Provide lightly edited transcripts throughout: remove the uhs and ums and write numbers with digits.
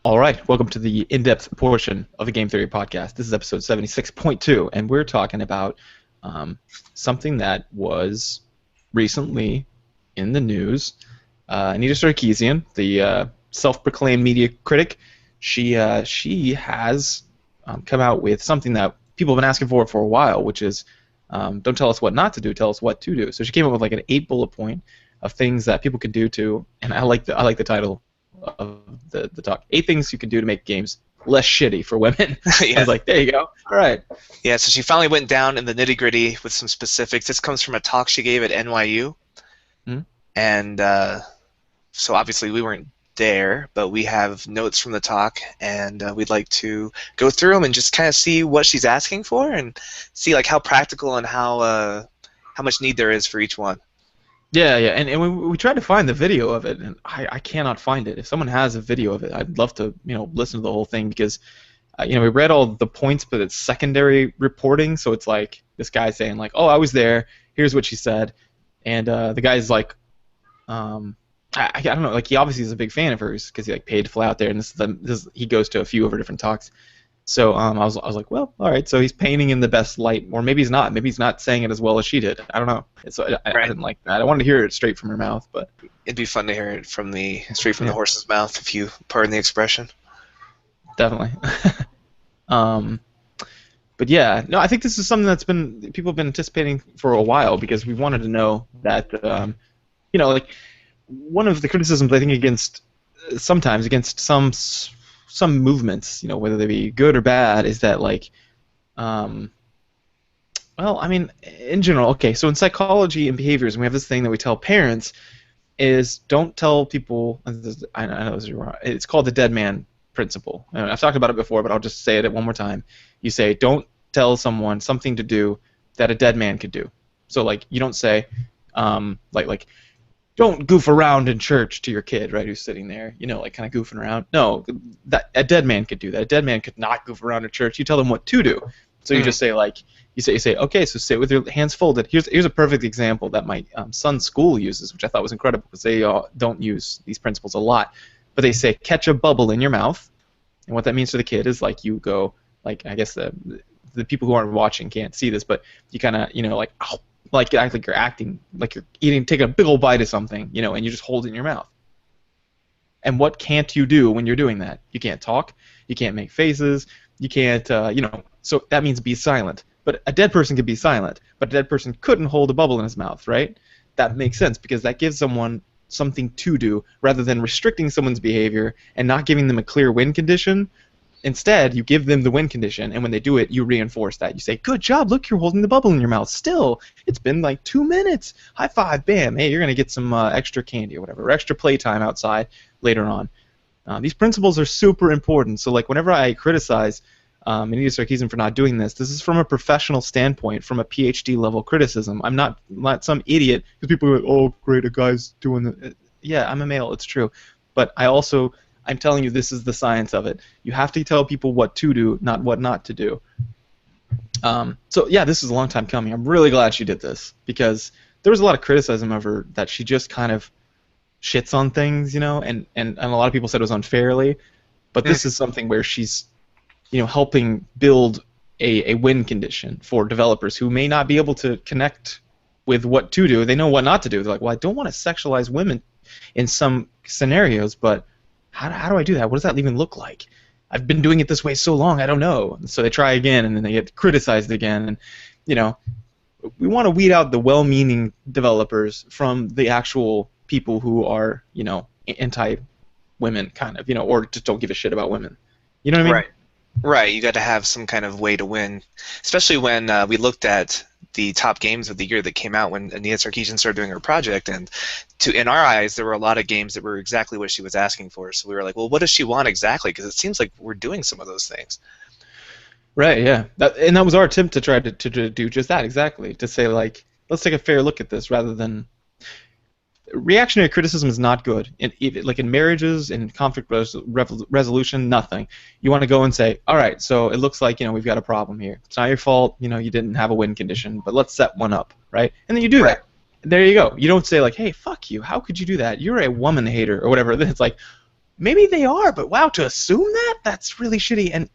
All right, welcome to the in-depth portion of the Game Theory Podcast. This is episode 76.2, and we're talking about something that was recently in the news. Anita Sarkeesian, the self-proclaimed media critic, she has come out with something that people have been asking for a while, which is don't tell us what not to do, tell us what to do. So she came up with like an 8-bullet point of things that people can do to, and I like the title of the talk. 8 things you can do to make games less shitty for women. Yeah. I was like, there you go. All right. Yeah, so she finally went down in the nitty-gritty with some specifics. This comes from a talk she gave at NYU. Hmm? And so obviously we weren't there, but we have notes from the talk, and we'd like to go through them and just kind of see what she's asking for and see like how practical and how much need there is for each one. Yeah, and we tried to find the video of it, and I cannot find it. If someone has a video of it, I'd love to listen to the whole thing because we read all the points, but it's secondary reporting, so it's like this guy saying like, oh, I was there, here's what she said, and the guy's like, I don't know, like he obviously is a big fan of hers because he like paid to fly out there, and he goes to a few of her different talks. So I was like, well, all right. So he's painting in the best light, or maybe he's not. Maybe he's not saying it as well as she did. I don't know. So I didn't like that. I wanted to hear it straight from her mouth, but it'd be fun to hear it from straight from the horse's mouth, if you pardon the expression. Definitely. But yeah, no, I think this is something that's people have been anticipating for a while because we wanted to know that like one of the criticisms I think sometimes against some movements, whether they be good or bad, is that like, well, I mean, in general, okay, so in psychology and behaviors, we have this thing that we tell parents is don't tell people, I know this is wrong, it's called the dead man principle. And I've talked about it before, but I'll just say it one more time. You say, don't tell someone something to do that a dead man could do. So like, you don't say, like, don't goof around in church to your kid, right, who's sitting there, like kind of goofing around. No, that a dead man could do that. A dead man could not goof around in church. You tell them what to do. So you just say like, you say, okay, so sit with your hands folded. Here's a perfect example that my son's school uses, which I thought was incredible because they don't use these principles a lot. But they say, catch a bubble in your mouth, and what that means to the kid is like you go, like I guess the people who aren't watching can't see this, but you kind of like, ow. Like act like you're acting like you're taking a big old bite of something, and you just hold it in your mouth. And what can't you do when you're doing that? You can't talk, you can't make faces, you can't, so that means be silent. But a dead person could be silent, but a dead person couldn't hold a bubble in his mouth, right? That makes sense because that gives someone something to do rather than restricting someone's behavior and not giving them a clear win condition. Instead, you give them the win condition, and when they do it, you reinforce that. You say, good job, look, you're holding the bubble in your mouth still. It's been like 2 minutes. High five, bam. Hey, you're going to get some extra candy or whatever, or extra playtime outside later on. These principles are super important. So like whenever I criticize Anita Sarkeesian for not doing this is from a professional standpoint, from a PhD level criticism. I'm not some idiot, because people are like, oh, great, a guy's doing it. Yeah, I'm a male, it's true. But I'm telling you, this is the science of it. You have to tell people what to do, not what not to do. So yeah, this is a long time coming. I'm really glad she did this because there was a lot of criticism of her that she just kind of shits on things, and a lot of people said it was unfairly. But this is something where she's, helping build a win condition for developers who may not be able to connect with what to do. They know what not to do. They're like, well, I don't want to sexualize women in some scenarios, but how do I do that? What does that even look like? I've been doing it this way so long, I don't know. And so they try again, and then they get criticized again. And, we want to weed out the well-meaning developers from the actual people who are, anti-women, kind of, or just don't give a shit about women. You know what I mean? Right. You got to have some kind of way to win, especially when we looked at the top games of the year that came out when Anita Sarkeesian started doing her project, and in our eyes, there were a lot of games that were exactly what she was asking for. So we were like, well, what does she want exactly? Because it seems like we're doing some of those things. Right, yeah. That was our attempt to try to do just that, exactly. To say, like, let's take a fair look at this rather than... Reactionary criticism is not good. Like in marriages, in conflict resolution, nothing. You want to go and say, all right, so it looks like we've got a problem here. It's not your fault. You didn't have a win condition, but let's set one up, right? And then you do that. There you go. You don't say like, hey, fuck you. How could you do that? You're a woman hater or whatever. Then it's like, maybe they are, but wow, to assume that's really shitty, and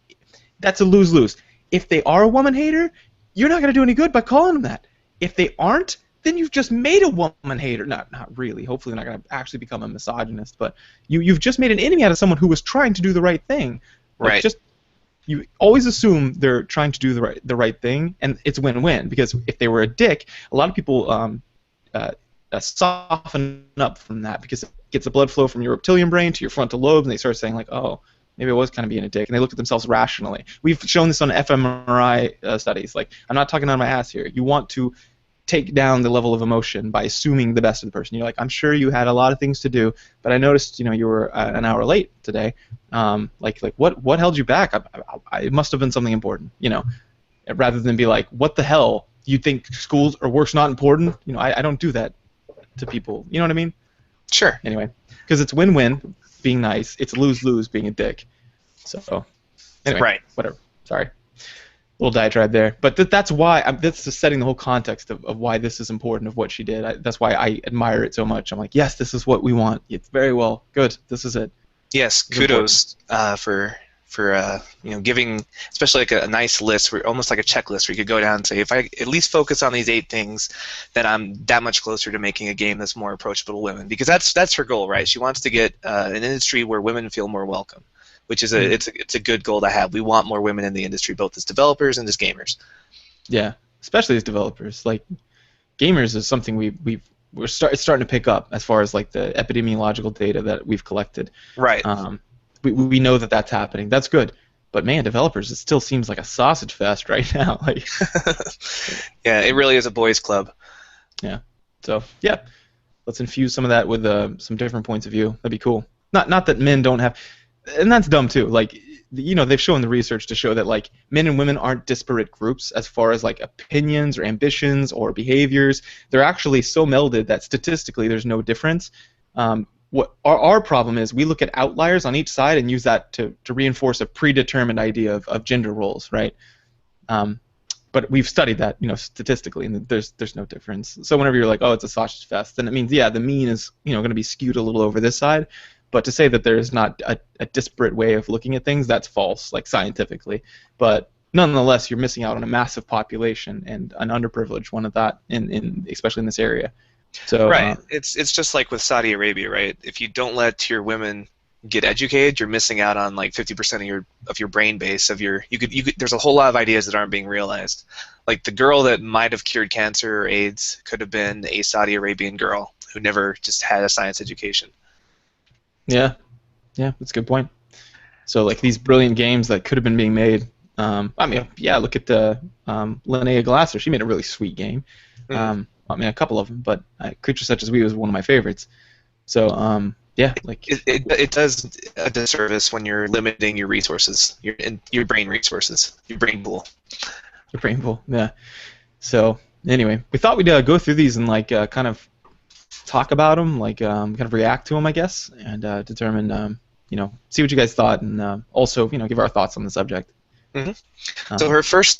that's a lose-lose. If they are a woman hater, you're not going to do any good by calling them that. If they aren't, then you've just made a woman hater. Not really. Hopefully, they're not going to actually become a misogynist, but you've just made an enemy out of someone who was trying to do the right thing. Like, Right. Just you always assume they're trying to do the right thing, and it's win-win. Because if they were a dick, a lot of people soften up from that because it gets the blood flow from your reptilian brain to your frontal lobes, and they start saying like, oh, maybe I was kind of being a dick, and they look at themselves rationally. We've shown this on fMRI studies. Like, I'm not talking out of my ass here. You want to take down the level of emotion by assuming the best of the person. You're like, I'm sure you had a lot of things to do, but I noticed, you were an hour late today. Like what held you back? It must have been something important, rather than be like, what the hell? You think schools or work's not important? I don't do that to people. You know what I mean? Sure. Anyway, because it's win-win being nice. It's lose-lose being a dick. So, anyway, Right. Whatever. Sorry. Little diatribe there. But that's why, that's just setting the whole context of why this is important, of what she did. That's why I admire it so much. I'm like, yes, this is what we want. It's very well. Good. This is it. Yes, kudos for giving, especially like a nice list, where almost like a checklist, where you could go down and say, if I at least focus on these 8 things, then I'm that much closer to making a game that's more approachable to women. Because that's her goal, right? She wants to get an industry where women feel more welcome, which is it's a good goal to have. We want more women in the industry, both as developers and as gamers. Yeah, especially as developers. Like, gamers is something it's starting to pick up as far as like the epidemiological data that we've collected. Right. We know that that's happening. That's good. But man, developers, it still seems like a sausage fest right now. Like, yeah, it really is a boys' club. Yeah. So yeah, let's infuse some of that with some different points of view. That'd be cool. Not that men don't have, and that's dumb too. Like, they've shown the research to show that like men and women aren't disparate groups as far as like opinions or ambitions or behaviors. They're actually so melded that statistically there's no difference. What our problem is, we look at outliers on each side and use that to reinforce a predetermined idea of gender roles, right? But we've studied that, statistically, and there's no difference. So whenever you're like, oh, it's a sausage fest, then it means, yeah, the mean is, going to be skewed a little over this side. But to say that there is not a disparate way of looking at things, that's false, like scientifically. But nonetheless, you're missing out on a massive population, and an underprivileged one at that, especially in this area. So right, it's just like with Saudi Arabia, right? If you don't let your women get educated, you're missing out on like 50% of your brain base there's a whole lot of ideas that aren't being realized. Like the girl that might have cured cancer or AIDS could have been a Saudi Arabian girl who never just had a science education. Yeah, that's a good point. So like these brilliant games that could have been being made. Look at Linnea Glasser. She made a really sweet game. A couple of them, but Creature Such as We was one of my favorites. So, like it does a disservice when you're limiting your resources, your brain resources, your brain pool. Your brain pool, yeah. So anyway, we thought we'd go through these and like kind of talk about them, like kind of react to them, I guess, and determine, see what you guys thought, and also, give our thoughts on the subject. Mm-hmm. So her first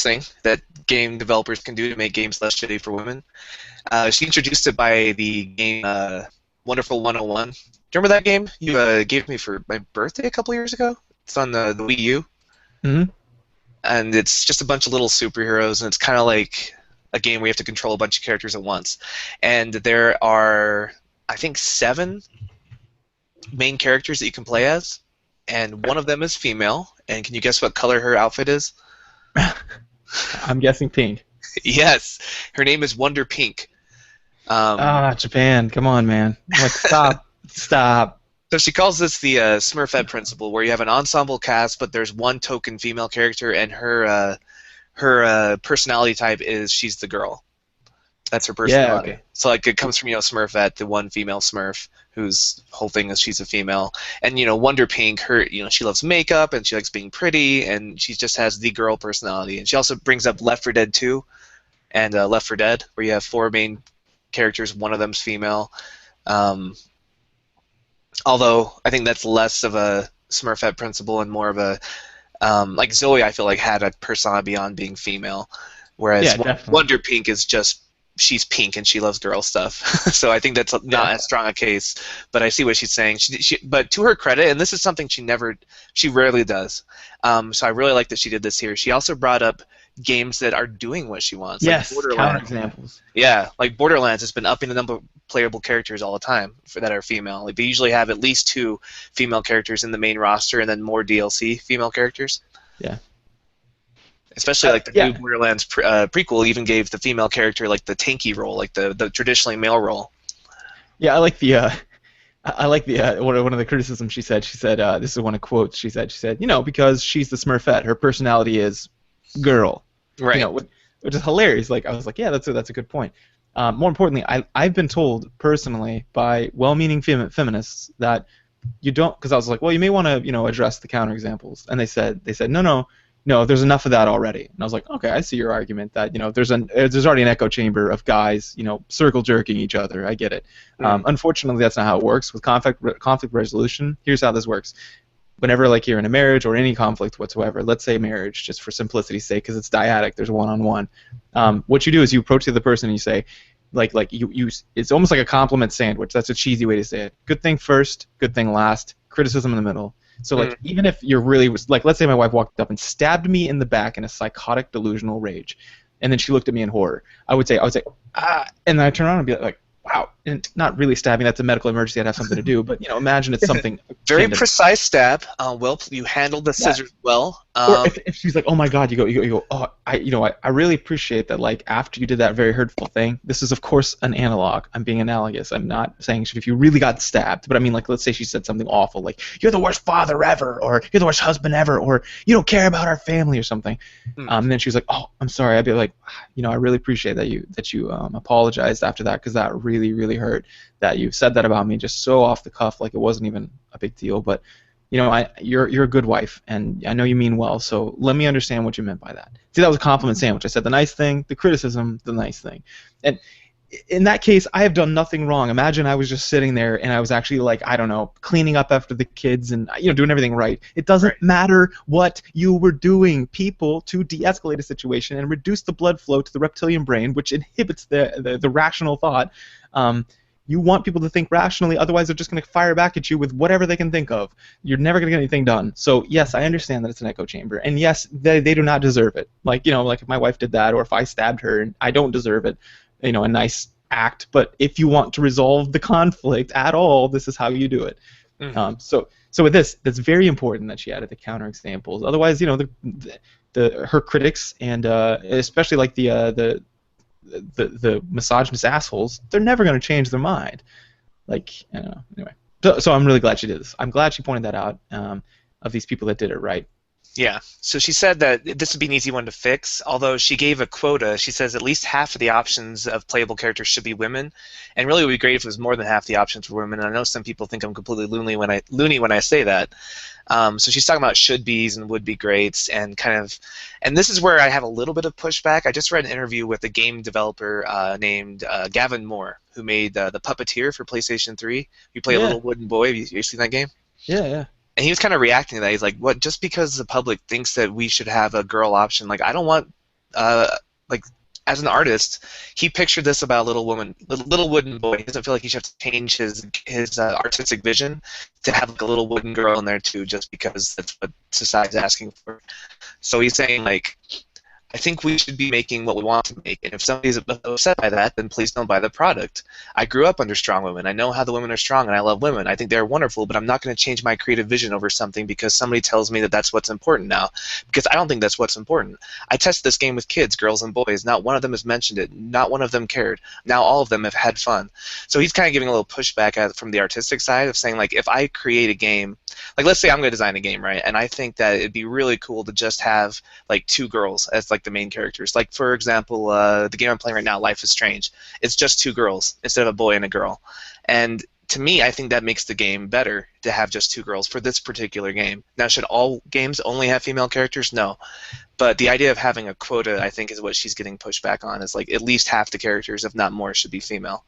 thing that game developers can do to make games less shitty for women, she introduced it by the game Wonderful 101. Do you remember that game? You gave me for my birthday a couple years ago. It's on the Wii U. Mm-hmm. And it's just a bunch of little superheroes, and it's kind of like a game where you have to control a bunch of characters at once. And there are, I think, 7 main characters that you can play as, and one of them is female. And can you guess what color her outfit is? I'm guessing pink. Yes, her name is Wonder Pink. Japan, come on, man. Like, stop. So she calls this the Smurfette principle, where you have an ensemble cast, but there's one token female character, and her personality type is she's the girl. That's her personality. Yeah, okay. So like it comes from Smurfette, the one female Smurf, whose whole thing is she's a female, and Wonder Pink, her she loves makeup and she likes being pretty, and she just has the girl personality. And she also brings up Left 4 Dead 2 and Left 4 Dead, where you have 4 main characters, one of them's female. Although I think that's less of a Smurfette principle and more of a like Zoe, I feel like had a persona beyond being female, whereas Yeah, Wonder Pink is just she's pink and she loves girl stuff. So I think that's not Yeah. as strong a case, but I see what she's saying. But to her credit, and this is something she rarely does. So I really like that she did this here. She also brought up games that are doing what she wants, like Yes. Borderlands. Counterexamples. Yeah, like Borderlands has been upping the number of playable characters all the time that are female. Like they usually have at least 2 female characters in the main roster, and then more DLC female characters. Yeah. Especially like the Yeah. new Borderlands prequel even gave the female character like the tanky role, like the traditionally male role. Yeah. I like the one of the criticisms she said. She said this is one of quotes. She said because she's the Smurfette, her personality is girl. Right. Which is hilarious. Like I was like, yeah, that's a good point. More importantly, I've been told personally by well-meaning feminists that you don't, because I was like, well, you may want to address the counterexamples, and they said no, there's enough of that already. And I was like, okay, I see your argument that there's already an echo chamber of guys circle jerking each other. I get it. Unfortunately, that's not how it works with conflict resolution. Here's how this works. Whenever you're in a marriage or any conflict whatsoever, let's say marriage, just for simplicity's sake, because it's dyadic, there's one-on-one. What you do is you approach the other person and you say, you it's almost like a compliment sandwich. That's a cheesy way to say it. Good thing first, good thing last, criticism in the middle. So even if you're really let's say my wife walked up and stabbed me in the back in a psychotic delusional rage, and then she looked at me in horror, I would say and then I turn around and be like, wow, and not really stabbing. That's a medical emergency. I'd have something to do. But imagine it's something Very precise stab. Well, you handled the scissors well. Or if she's like, oh my God, you go, oh, I really appreciate that. Like after you did that very hurtful thing, this is of course an analog. I'm being analogous. I'm not saying if you really got stabbed, but I mean let's say she said something awful, like you're the worst father ever, or you're the worst husband ever, or you don't care about our family or something. And then she was like, oh, I'm sorry. I'd be like, I really appreciate that you apologized after that, because that really really hurt. That you said that about me just so off the cuff, like it wasn't even a big deal, but. You're a good wife, and I know you mean well, so let me understand what you meant by that. See, that was a compliment sandwich. I said the nice thing, the criticism, the nice thing. And in that case, I have done nothing wrong. Imagine I was just sitting there and I was actually cleaning up after the kids and doing everything right. It doesn't matter what you were doing, people, to de-escalate a situation and reduce the blood flow to the reptilian brain, which inhibits the rational thought. You want people to think rationally, otherwise they're just going to fire back at you with whatever they can think of. You're never going to get anything done. So yes, I understand that it's an echo chamber, and yes, they do not deserve it. Like if my wife did that, or if I stabbed her, I don't deserve it. A nice act. But if you want to resolve the conflict at all, this is how you do it. So with this, that's very important that she added the counterexamples. Otherwise, her critics and especially the misogynist assholes, they're never going to change their mind. I don't know. Anyway, so I'm really glad she did this. I'm glad she pointed that out, of these people that did it right. Yeah. So she said that this would be an easy one to fix, although she gave a quota. She says at least half of the options of playable characters should be women, and really it would be great if it was more than half the options were women. And I know some people think I'm completely loony when I say that. So she's talking about should be's and would be greats, and and this is where I have a little bit of pushback. I just read an interview with a game developer named Gavin Moore, who made the Puppeteer for PlayStation 3. You play a little wooden boy. Have you seen that game? Yeah. And he was kind of reacting to that. He's like, "What? Just because the public thinks that we should have a girl option, I don't want, as an artist, he pictured this about a little wooden boy. He doesn't feel like he should have to change his artistic vision to have a little wooden girl in there too, just because that's what society's asking for." So he's saying I think we should be making what we want to make, and if somebody's upset by that, then please don't buy the product. I grew up under strong women. I know how the women are strong, and I love women. I think they're wonderful, but I'm not going to change my creative vision over something because somebody tells me that that's what's important now, because I don't think that's what's important. I tested this game with kids, girls and boys. Not one of them has mentioned it. Not one of them cared. Now all of them have had fun. So he's kind of giving a little pushback from the artistic side of saying, if I create a game, let's say I'm going to design a game, right, and I think that it'd be really cool to just have 2 girls as the main characters. For example, the game I'm playing right now, Life is Strange. It's just 2 girls instead of a boy and a girl. And to me, I think that makes the game better to have just 2 girls for this particular game. Now, should all games only have female characters? No. But the idea of having a quota, I think, is what she's getting pushed back on. Is at least half the characters, if not more, should be female.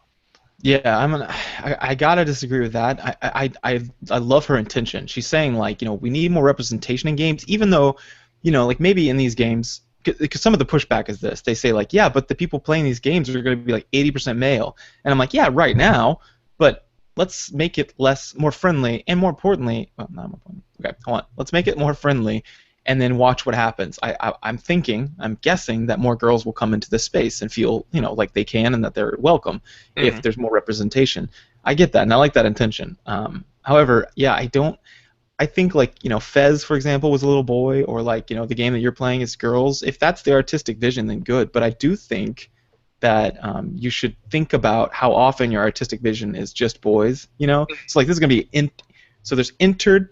Yeah, I gotta disagree with that. I love her intention. She's saying we need more representation in games, even though maybe in these games, because some of the pushback is this. They say like, yeah, but the people playing these games are going to be like 80% male, and I'm like, yeah, right now, but let's make it more friendly, and more importantly, well, not more importantly. Okay, hold on. Let's make it more friendly, and then watch what happens. I'm guessing that more girls will come into this space and feel, like they can and that they're welcome if there's more representation. I get that, and I like that intention. However, yeah, I think like, Fez, for example, was a little boy, or like, the game that you're playing is girls. If that's the artistic vision, then good. But I do think that you should think about how often your artistic vision is just boys. So like this is gonna be so there's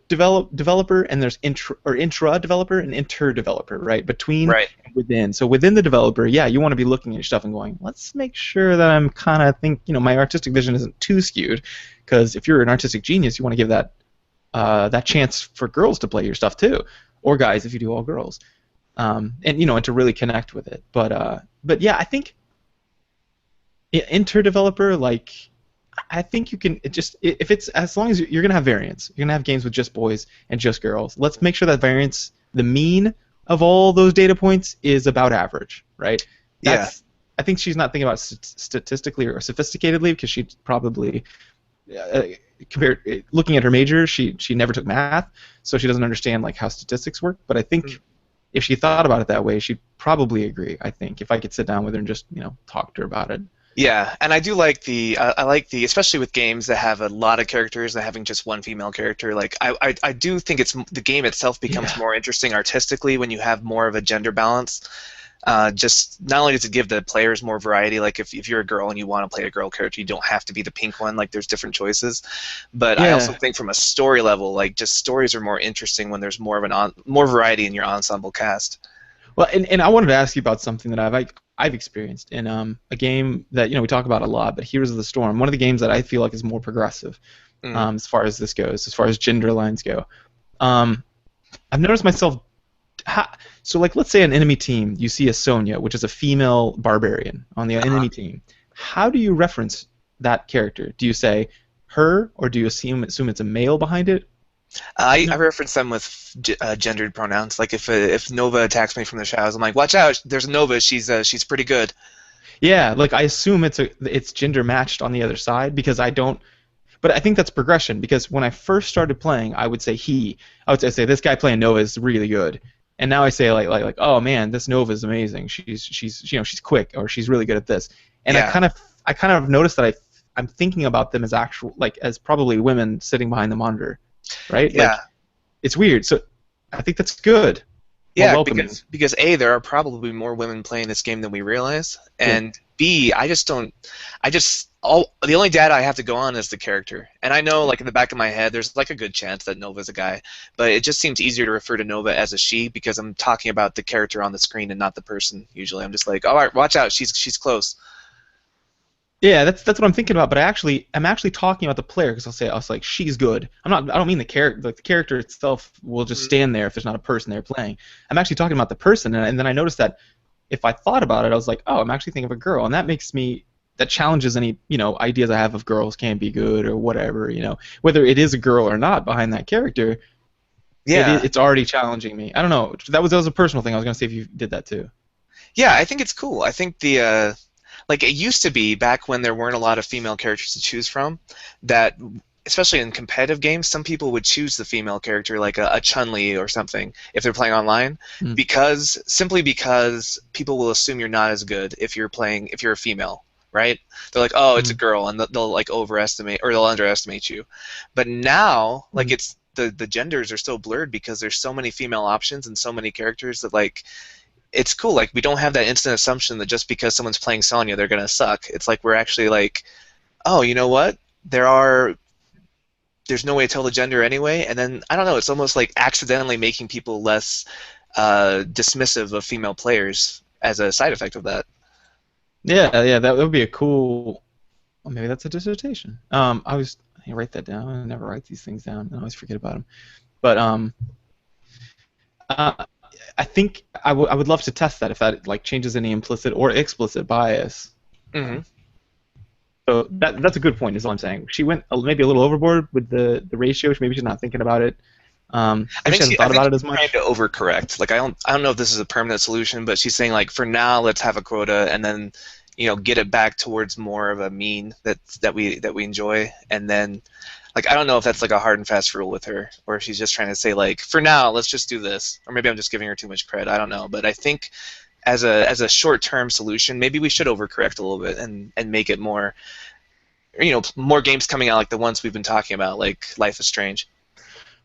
developer, and there's intra developer and inter developer, right? Between and within. So within the developer, yeah, you want to be looking at your stuff and going, let's make sure that I'm kind of my artistic vision isn't too skewed, because if you're an artistic genius, you want to give that chance for girls to play your stuff too, or guys if you do all girls, and to really connect with it. But yeah, I think inter-developer, like, I think you can if it's, as long as you're gonna have variance, you're gonna have games with just boys and just girls. Let's make sure that variance, the mean of all those data points, is about average, right? I think she's not thinking about statistically or sophisticatedly, because she probably looking at her major, she never took math, so she doesn't understand like how statistics work. But I think if she thought about it that way, she'd probably agree. I think if I could sit down with her and just talk to her about it. Yeah, and I do like I like especially with games that have a lot of characters and having just one female character. Like I do think the game itself becomes more interesting artistically when you have more of a gender balance. Just not only does it give the players more variety, like if you're a girl and you want to play a girl character, you don't have to be the pink one. Like there's different choices. But I also think from a story level, like just stories are more interesting when there's more of more variety in your ensemble cast. Well, and I wanted to ask you about something that I've experienced in a game that we talk about a lot, but Heroes of the Storm. One of the games that I feel like is more progressive as far as this goes, as far as gender lines go. I've noticed myself. So, like, let's say an enemy team, you see a Sonya, which is a female barbarian on the enemy team. How do you reference that character? Do you say her, or do you assume it's a male behind it? I reference them with gendered pronouns. Like if Nova attacks me from the shadows, I'm like, watch out! There's a Nova. She's pretty good. Yeah, like I assume it's gender matched on the other side, because I don't. But I think that's progression, because when I first started playing, I would say I would say this guy playing Nova is really good, and now I say like oh man, this Nova is amazing. She's quick, or she's really good at this. And I kind of noticed that I'm thinking about them as probably women sitting behind the monitor. Right? Yeah. Like, it's weird. So I think that's good. Yeah, because A, there are probably more women playing this game than we realize, and B, the only data I have to go on is the character. And I know, like, in the back of my head, there's like a good chance that Nova's a guy, but it just seems easier to refer to Nova as a she, because I'm talking about the character on the screen and not the person. Usually I'm just like, all right, watch out, she's close. Yeah, that's what I'm thinking about. But I'm actually talking about the player, because I was like, she's good. I don't mean the character. Like, the character itself will just stand there if there's not a person there playing. I'm actually talking about the person, and then I noticed that if I thought about it, I was like, oh, I'm actually thinking of a girl, and that challenges any ideas I have of girls can't be good or whatever. Whether it is a girl or not behind that character. Yeah, it's already challenging me. I don't know. That was a personal thing. I was gonna see if you did that too. Yeah, I think it's cool. I think like it used to be back when there weren't a lot of female characters to choose from, that especially in competitive games, some people would choose the female character, like a Chun-Li or something, if they're playing online, simply because people will assume you're not as good if you're a female, right? They're like, oh, it's a girl, and they'll like overestimate or they'll underestimate you. But now, like, it's the genders are so blurred because there's so many female options and so many characters that, like, it's cool. Like, we don't have that instant assumption that just because someone's playing Sonya, they're gonna suck. It's like we're actually like, oh, you know what? There's no way to tell the gender anyway. And then I don't know. It's almost like accidentally making people less dismissive of female players as a side effect of that. Yeah, that would be a cool. Well, maybe that's a dissertation. I write that down. I never write these things down. I always forget about them. But I think I would love to test that, if that like changes any implicit or explicit bias. Mm-hmm. So that's a good point, is all I'm saying. She went maybe a little overboard with the ratio. Maybe she's not thinking about it I She think hasn't thought she's about it as trying much. to overcorrect. Like I don't know if this is a permanent solution, but she's saying like for now let's have a quota and then get it back towards more of a mean that we enjoy, and then like I don't know if that's like a hard and fast rule with her, or if she's just trying to say like for now let's just do this, or maybe I'm just giving her too much credit. I don't know, but I think as a short-term solution, maybe we should overcorrect a little bit and make it more, more games coming out like the ones we've been talking about, like Life is Strange.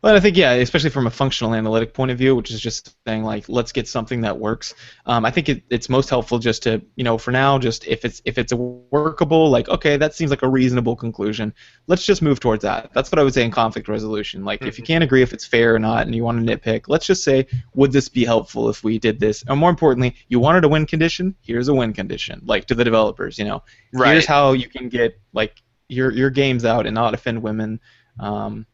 But I think, yeah, especially from a functional analytic point of view, which is just saying like, let's get something that works. I think it's most helpful just to, for now, just if it's a workable, like, okay, that seems like a reasonable conclusion. Let's just move towards that. That's what I would say in conflict resolution. Like, if you can't agree if it's fair or not, and you want to nitpick, let's just say, would this be helpful if we did this? Or more importantly, you wanted a win condition. Here's a win condition. Like to the developers, Right. Here's how you can get like your games out and not offend women.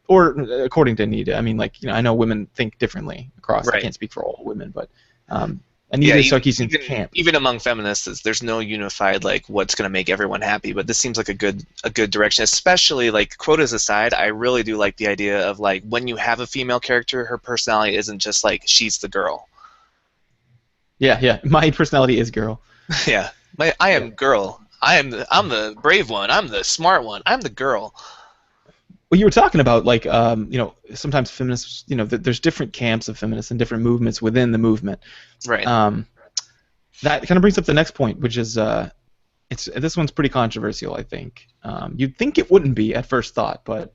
Or according to Anita, I mean, like, I know women think differently across. Right. I can't speak for all women, but Anita Sarkeesian's camp. Even among feminists, there's no unified like what's going to make everyone happy. But this seems like a good direction, especially like quotas aside. I really do like the idea of like when you have a female character, her personality isn't just like she's the girl. Yeah. My personality is girl. Yeah, I am girl. I'm the brave one. I'm the smart one. I'm the girl. Well, you were talking about like sometimes feminists, there's different camps of feminists and different movements within the movement. Right. That kind of brings up the next point, which is this one's pretty controversial, I think. You'd think it wouldn't be at first thought, but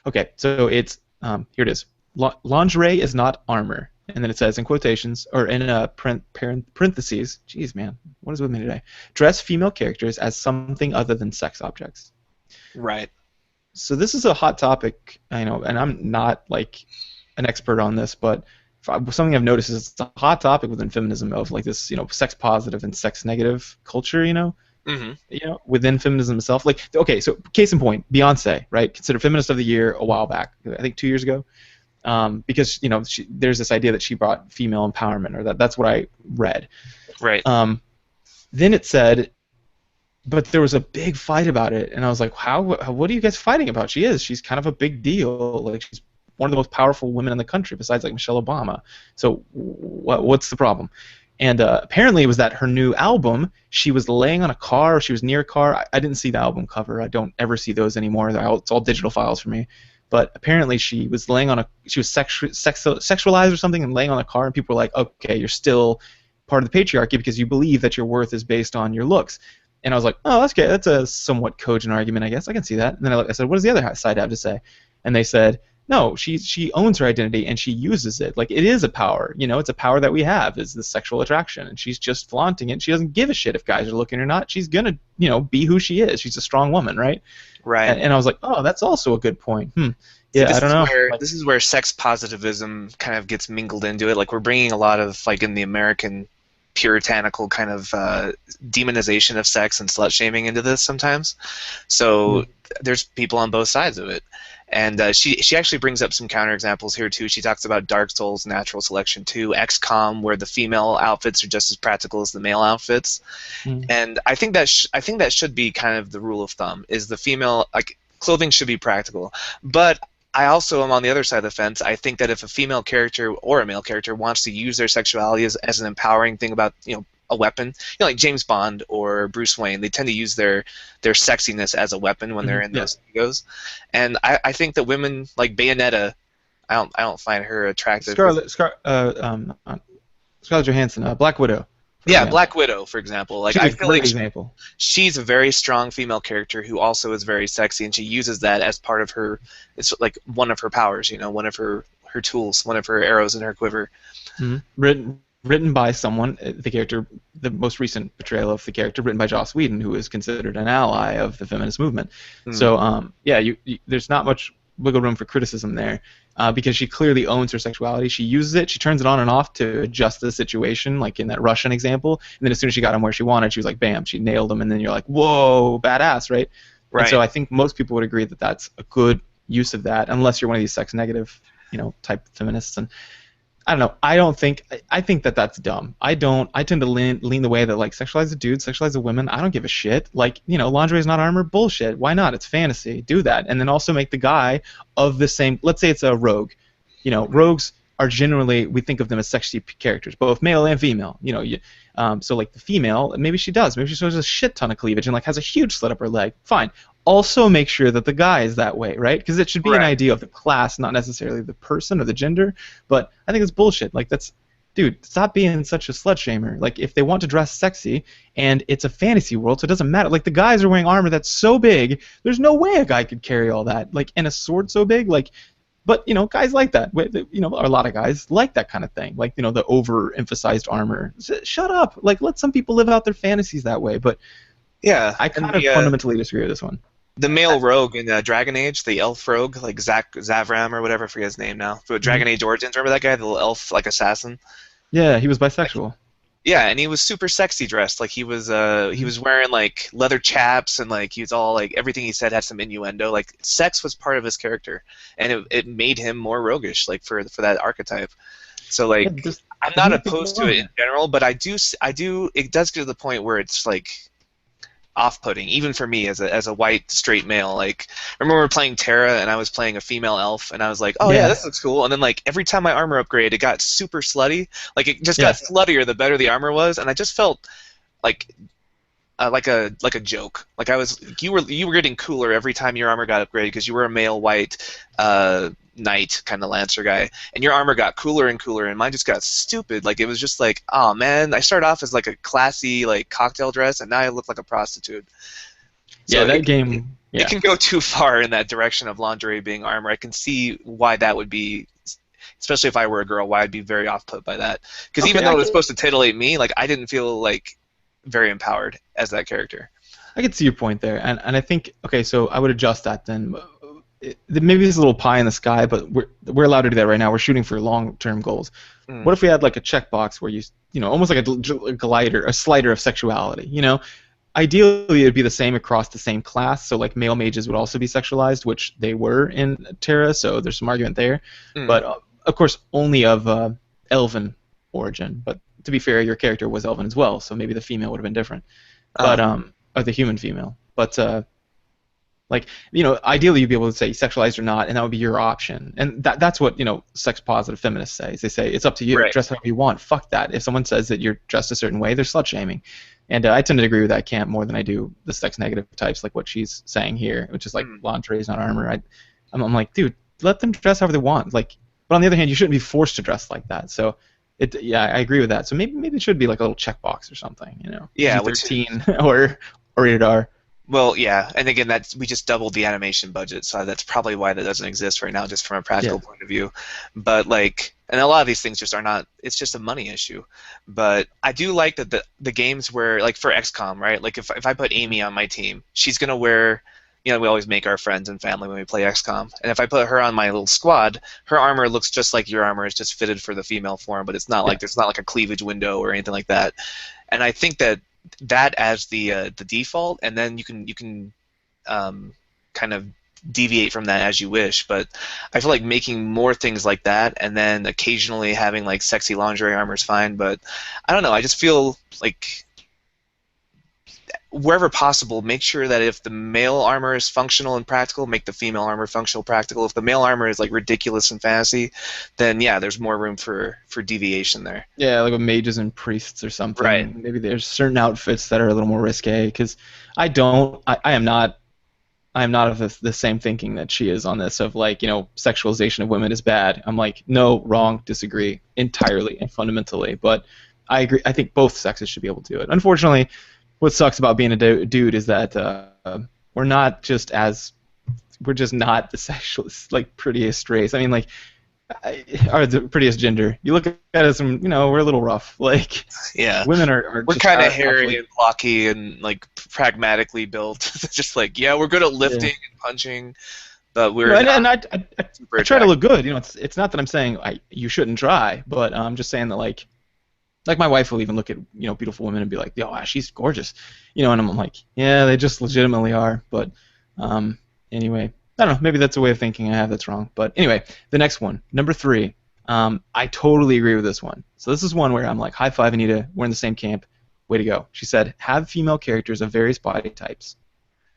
okay. So it's here it is. Lingerie is not armor, and then it says in quotations or in parentheses. Geez, man, what is with me today? Dress female characters as something other than sex objects. Right. So this is a hot topic, and I'm not like an expert on this, but something I've noticed is it's a hot topic within feminism of like this, sex positive and sex negative culture, within feminism itself. Like, okay, so case in point, Beyonce, right? Considered Feminist of the Year a while back, I think 2 years ago, because there's this idea that she brought female empowerment, or that's what I read. Right. Then it said. But there was a big fight about it, and I was like, what are you guys fighting about? She's kind of a big deal. Like, she's one of the most powerful women in the country, besides, like, Michelle Obama. So what's the problem? And apparently it was that her new album, she was laying on a car, or she was near a car. I didn't see the album cover. I don't ever see those anymore. It's all digital files for me. But apparently she was sexualized or something and laying on a car, and people were like, okay, you're still part of the patriarchy because you believe that your worth is based on your looks. And I was like, oh, that's good. That's a somewhat cogent argument, I guess. I can see that. And then I said, what does the other side have to say? And they said, no, she owns her identity and she uses it. Like, it is a power. It's a power that we have, is the sexual attraction. And she's just flaunting it. She doesn't give a shit if guys are looking or not. She's going to, be who she is. She's a strong woman, right? Right. And I was like, oh, that's also a good point. Yeah, I don't know. This is where sex positivism kind of gets mingled into it. Like, we're bringing a lot of, like, in the American puritanical kind of demonization of sex and slut shaming into this sometimes. So there's people on both sides of it. And she actually brings up some counterexamples here too. She talks about Dark Souls, Natural Selection 2, XCOM, where the female outfits are just as practical as the male outfits. And I think that should be kind of the rule of thumb, is the female, like, clothing should be practical. But I also am on the other side of the fence. I think that if a female character or a male character wants to use their sexuality as an empowering thing about, a weapon, like James Bond or Bruce Wayne, they tend to use their sexiness as a weapon when they're in those egos. And I think that women like Bayonetta, I don't find her attractive. Scarlett Johansson, Black Widow. Yeah, Black Widow, for example. Like, I feel like she's a very strong female character who also is very sexy, and she uses that as part of her. It's like one of her powers, one of her tools, one of her arrows in her quiver. Written by someone, the most recent portrayal of the character, written by Joss Whedon, who is considered an ally of the feminist movement. So, there's not much wiggle room for criticism there, because she clearly owns her sexuality. She uses it. She turns it on and off to adjust the situation, like in that Russian example. And then as soon as she got him where she wanted, she was like, bam, she nailed him. And then you're like, whoa, badass, right? Right. And so I think most people would agree that that's a good use of that, unless you're one of these sex negative, type feminists. And I don't know. I think that that's dumb. I tend to lean the way that, like, sexualize the dudes, sexualize the women. I don't give a shit. Like, lingerie is not armor. Bullshit. Why not? It's fantasy. Do that. And then also make the guy of the same, let's say it's a rogue. rogues are generally, we think of them as sexy characters, both male and female. So like the female, maybe she shows a shit ton of cleavage and like has a huge slit up her leg. Fine. Also make sure that the guy is that way, right? Because it should be an Right. idea of the class, not necessarily the person or the gender. But I think it's bullshit. Like dude, stop being such a slut shamer. Like if they want to dress sexy and it's a fantasy world, so it doesn't matter. Like the guys are wearing armor that's so big, there's no way a guy could carry all that. Like and a sword so big, like. But guys like that. A lot of guys like that kind of thing. Like the overemphasized armor. Shut up. Like let some people live out their fantasies that way. But Yeah, I kind of fundamentally disagree with this one. the male rogue in Dragon Age, the elf rogue, like Zavram or whatever, I forget his name now. But Dragon Age Origins, remember that guy, the little elf like assassin? Yeah, he was bisexual. Yeah, and he was super sexy dressed. Like he was wearing like leather chaps and like he was all like everything he said had some innuendo. Like sex was part of his character, and it made him more roguish, like for that archetype. So like I'm not opposed to it in general, but I do it does get to the point where it's like off-putting, even for me as a white straight male. Like I remember we were playing Terra and I was playing a female elf and I was like, oh yeah, this looks cool. And then like every time my armor upgraded, it got super slutty. Like it just got sluttier the better the armor was, and I just felt like a joke. Like you were getting cooler every time your armor got upgraded because you were a male white knight kind of lancer guy, and your armor got cooler and cooler, and mine just got stupid. Like it was just like, oh man, I started off as like a classy like cocktail dress, and now I look like a prostitute. So yeah, that game. Yeah. It can go too far in that direction of lingerie being armor. I can see why that would be. Especially if I were a girl, why I'd be very off-put by that. Because even though it was supposed to titillate me, like I didn't feel like very empowered as that character. I can see your point there, and I think so I would adjust that then. Maybe it's a little pie in the sky, but we're allowed to do that right now. We're shooting for long-term goals. What if we had like a checkbox where almost like a slider of sexuality? Ideally it'd be the same across the same class. So like male mages would also be sexualized, which they were in Terra. So there's some argument there, but of course only of elven origin. But to be fair, your character was elven as well, so maybe the female would have been different, but or the human female. But ideally you'd be able to say sexualized or not, and that would be your option. And that's what sex positive feminists say. They say it's up to you, dress however you want. Fuck that. If someone says that you're dressed a certain way, they're slut shaming. And I tend to agree with that camp more than I do the sex negative types, like what she's saying here, which is like lingerie is not armor. I'm like, dude, let them dress however they want. Like, but on the other hand, you shouldn't be forced to dress like that. So. I agree with that. So maybe it should be like a little checkbox or something, Yeah, 13 or rated R. Well, yeah, and again, we just doubled the animation budget, so that's probably why that doesn't exist right now, just from a practical point of view. But like, and a lot of these things just are not. It's just a money issue. But I do like that the games where, like for XCOM, right? Like if I put Amy on my team, she's gonna wear. We always make our friends and family when we play XCOM. And if I put her on my little squad, her armor looks just like your armor. It's just fitted for the female form, but it's not like there's not like a cleavage window or anything like that. And I think that as the default, and then you can kind of deviate from that as you wish. But I feel like making more things like that, and then occasionally having like sexy lingerie armor is fine. But I don't know. I just feel like, wherever possible, make sure that if the male armor is functional and practical, make the female armor functional practical. If the male armor is like ridiculous and fantasy, then yeah, there's more room for deviation there. Yeah, like with mages and priests or something. Right. Maybe there's certain outfits that are a little more risque. Because I am not of the same thinking that she is on this of like, sexualization of women is bad. I'm like, no, wrong, disagree entirely and fundamentally. But I agree. I think both sexes should be able to do it. Unfortunately, what sucks about being a dude is that we're just not the sexual, like, prettiest race. I mean, like, are the prettiest gender. You look at us and, we're a little rough. Like, yeah, women are we're kind of hairy and blocky and, like, pragmatically built. Just like, yeah, we're good at lifting and punching, but we're I try to look good. It's not that I'm saying you shouldn't try, but I'm just saying that, like my wife will even look at beautiful women and be like, "Yo, wow, she's gorgeous," and I'm like, "Yeah, they just legitimately are." But anyway, I don't know. Maybe that's a way of thinking I have that's wrong. But anyway, the next one, number 3. I totally agree with this one. So this is one where I'm like, high five, Anita. We're in the same camp. Way to go. She said, have female characters of various body types.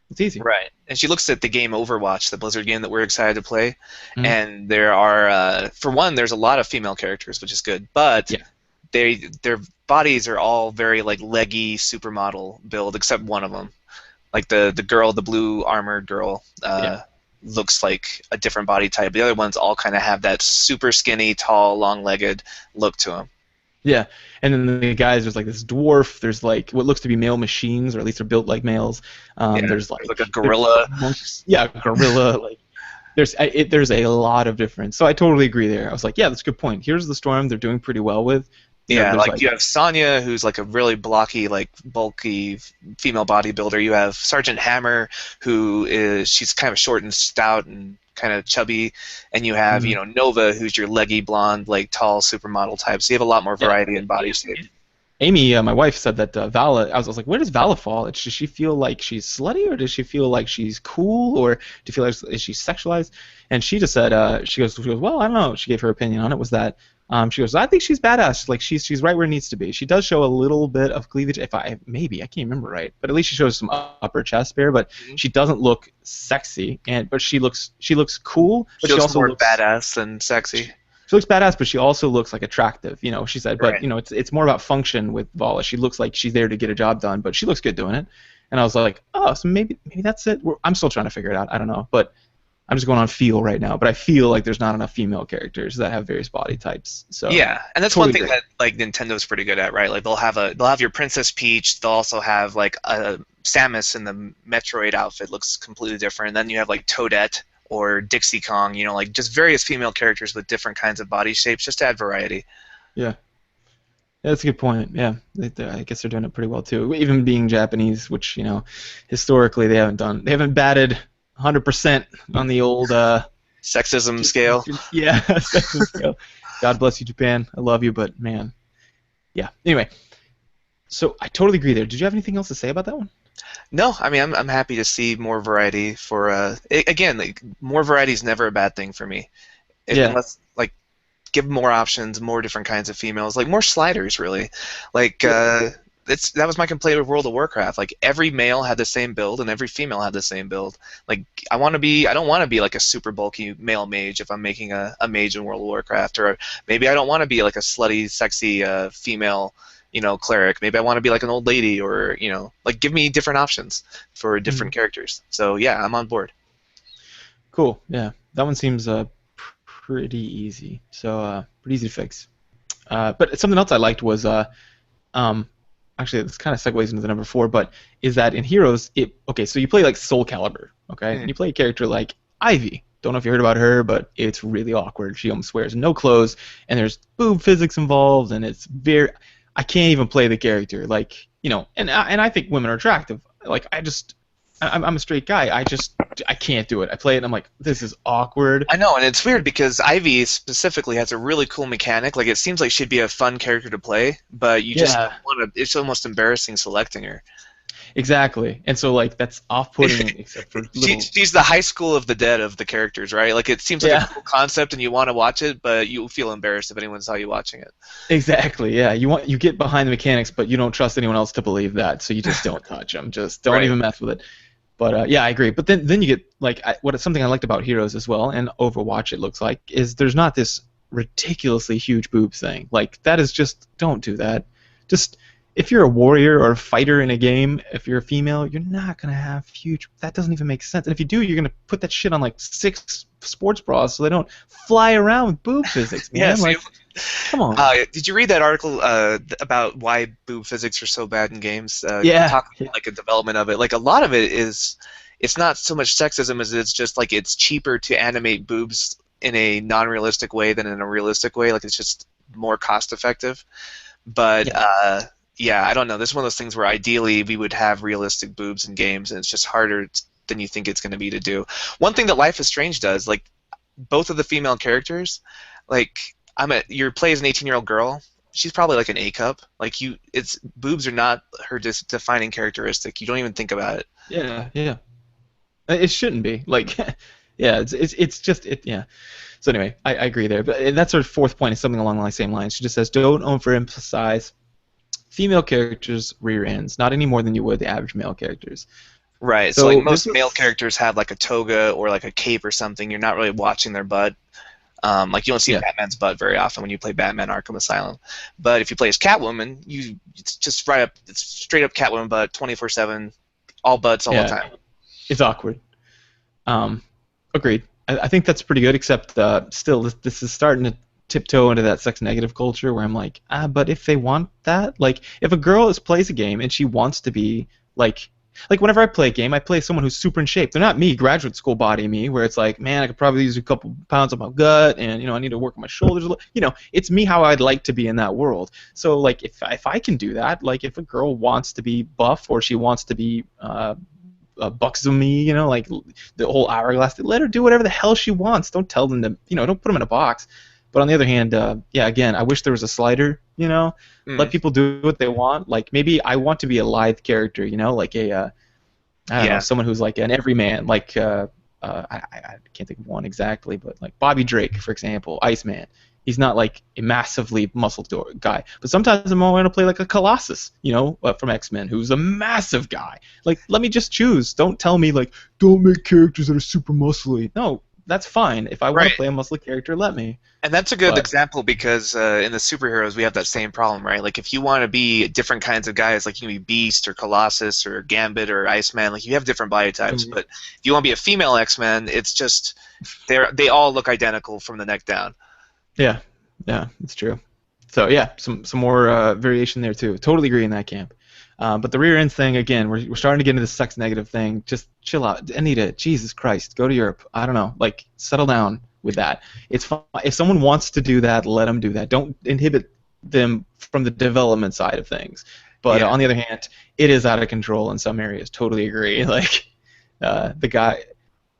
It's easy. Right. And she looks at the game Overwatch, the Blizzard game that we're excited to play, Hmm. and there are, for one, there's a lot of female characters, which is good, but Yeah. their bodies are all very like leggy supermodel build, except one of them. Like the girl, the blue armored girl, Yeah. looks like a different body type. The other ones all kind of have that super skinny, tall, long-legged look to them. Yeah, and then the guys, there's like this dwarf. There's like what looks to be male machines, or at least they're built like males. Yeah, There's there's like a there's gorilla. monks. Yeah, gorilla. Like there's a lot of difference. So I totally agree there. I was like, yeah, that's a good point. Here's the storm they're doing pretty well with. Yeah, There's like like you have Sonya, who's like a really blocky, like bulky female bodybuilder. You have Sergeant Hammer, who is she's kind of short and stout and kind of chubby, and you have mhm. Nova, who's your leggy blonde, like tall supermodel type. So you have a lot more Yeah. variety in body shape. Amy, my wife, said that Vala. I was like, where does Vala fall? Does she feel like she's slutty, or does she feel like she's cool, or do you feel like is she sexualized? And she just said, she goes, well, I don't know. She gave her opinion on it. Was that she goes, I think she's badass. Like she's right where it needs to be. She does show a little bit of cleavage. If I can't remember right, but at least she shows some upper chest hair. But Mhm. she doesn't look sexy, but she looks cool. But She she looks also more looks badass than sexy. she looks badass, but she also looks like attractive. She said, but Right. it's more about function with Vala. She looks like she's there to get a job done, but she looks good doing it. And I was like, oh, so maybe that's it. I'm still trying to figure it out. I don't know, but I'm just going on feel right now. But I feel like there's not enough female characters that have various body types. So Yeah, and that's one totally thing agree. that like Nintendo's pretty good at, right? Like they'll have your Princess Peach. They'll also have like a Samus in the Metroid outfit looks completely different. Then you have like Toadette or Dixie Kong. Like just various female characters with different kinds of body shapes, just to add variety. Yeah. Yeah, that's a good point. Yeah, I guess they're doing it pretty well too. Even being Japanese, which historically they haven't batted 100% on the old Sexism scale. yeah sexism scale. God bless you, Japan. I love you, but man, yeah. Anyway, so I totally agree there. Did you have anything else to say about that one? No, I mean I'm happy to see more variety for again like, more variety is never a bad thing for me. Yeah, Unless like give more options, more different kinds of females, like more sliders, really. Like yeah, that was my complaint with World of Warcraft. Like every male had the same build and every female had the same build. Like I don't want to be like a super bulky male mage if I'm making a mage in World of Warcraft, or maybe I don't want to be like a slutty, sexy female. Cleric. Maybe I want to be like an old lady, or like give me different options for different mhm. characters. So yeah, I'm on board. Cool. Yeah, that one seems pretty easy. So pretty easy to fix. But something else I liked was um, actually this kind of segues into the number four, but is that in Heroes, okay, so you play like Soul Calibur, okay, and Mm. you play a character like Ivy. Don't know if you heard about her, but it's really awkward. She almost wears no clothes, and there's boob physics involved, and it's very. I can't even play the character, like and I think women are attractive. Like I'm a straight guy. I can't do it. I play it, and I'm like, this is awkward. I know, and it's weird because Ivy specifically has a really cool mechanic. Like it seems like she'd be a fun character to play, but you just Yeah, don't want to. It's almost embarrassing selecting her. exactly. And so like that's off-putting, except for little. She's the high school of the dead of the characters, right? Like it seems like a Yeah. cool concept, and you want to watch it, but you feel embarrassed if anyone saw you watching it. Exactly. Yeah. You get behind the mechanics, but you don't trust anyone else to believe that, so you just don't touch them. Just don't Right. even mess with it. But yeah, I agree. But then you get like something I liked about Heroes as well, and Overwatch it looks like is there's not this ridiculously huge boob thing. Like that is just don't do that. Just if you're a warrior or a fighter in a game, if you're a female, you're not gonna have huge. That doesn't even make sense. And if you do, you're gonna put that shit on like 6 sports bras so they don't fly around with boob physics, man. Yeah. So Like, come on. did you read that article about why boob physics are so bad in games? Yeah. Talk about, like a development of it. Like a lot of it is, it's not so much sexism as it's just like it's cheaper to animate boobs in a non-realistic way than in a realistic way. Like it's just more cost effective. But Yeah. yeah, I don't know. This is one of those things where ideally we would have realistic boobs in games, and it's just harder than you think it's going to be to do. One thing that Life is Strange does, like both of the female characters, like you play as an 18-year-old girl. She's probably like an A cup. Like it's boobs are not her defining characteristic. You don't even think about it. Yeah. Yeah. It shouldn't be. Like, yeah, it's just it. Yeah. So anyway, I agree there. But and that's her fourth point is something along the same lines. She just says, don't overemphasize female characters' rear ends, not any more than you would the average male characters. Right. So like So this most male was characters have like a toga or like a cape or something. You're not really watching their butt. Like you don't see yeah Batman's butt very often when you play Batman Arkham Asylum. But if you play as Catwoman, it's just right up, it's straight up Catwoman butt, 24/7, all butts all the yeah time. it's awkward. Um, agreed. I think that's pretty good, except still, this is starting to tiptoe into that sex negative culture where I'm like, but if they want that, like, if a girl plays a game and she wants to be like whenever I play a game, I play someone who's super in shape. They're not me, graduate school body me, where it's like, man, I could probably use a couple pounds on my gut, and I need to work on my shoulders a little. It's me how I'd like to be in that world. So like, if I can do that, like if a girl wants to be buff or she wants to be buxom me, like the whole hourglass. Let her do whatever the hell she wants. Don't tell them to, don't put them in a box. But on the other hand, yeah, again, I wish there was a slider. Let Mm, people do what they want. Like maybe I want to be a lithe character. Like I don't know, yeah. someone who's like an everyman. Like I can't think of one exactly, but like Bobby Drake, for example, Iceman. He's not like a massively muscled guy, but sometimes I'm going to play like a Colossus, from X-Men, who's a massive guy. Like, let me just choose. Don't tell me like, don't make characters that are super muscly. No, that's fine. If I want to Right. play a muscly character, let me. And that's a good But example because in the superheroes we have that same problem, right? Like if you want to be different kinds of guys, like you can be Beast or Colossus or Gambit or Iceman, like you have different body types. mm, But if you want to be a female X-Men, it's just they all look identical from the neck down. yeah, yeah, it's true. So yeah, some more variation there too. Totally agree in that camp. But the rear end thing again, we're starting to get into the sex negative thing. Just chill out, Anita. Jesus Christ, go to Europe. I don't know, like settle down with that. It's fine if someone wants to do that, let them do that. Don't inhibit them from the development side of things. But Yeah. on the other hand, it is out of control in some areas. Totally agree. Like the guy.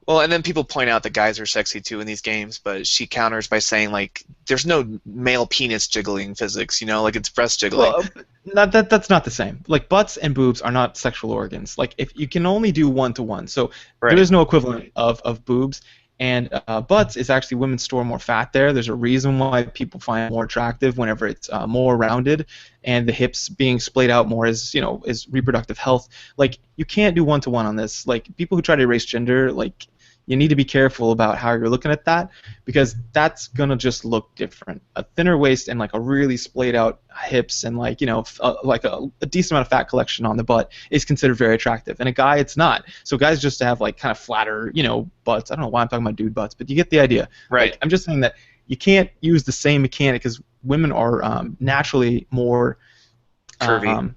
Well, and then people point out that guys are sexy too in these games, but she counters by saying like there's no male penis jiggling physics, like it's breast jiggling. Well, not that's not the same. Like butts and boobs are not sexual organs. Like if you can only do one to one, so there Right. is no equivalent of boobs. And butts is actually women store more fat there. There's a reason why people find it more attractive whenever it's more rounded, and the hips being splayed out more is reproductive health. Like you can't do one to one on this. Like people who try to erase gender, like you need to be careful about how you're looking at that because that's gonna just look different. A thinner waist and like a really splayed out hips and like like a decent amount of fat collection on the butt is considered very attractive. And a guy, it's not. So guys just have like kind of flatter, butts. I don't know why I'm talking about dude butts, but you get the idea. Right. Like I'm just saying that you can't use the same mechanic because women are naturally more Curvy. um,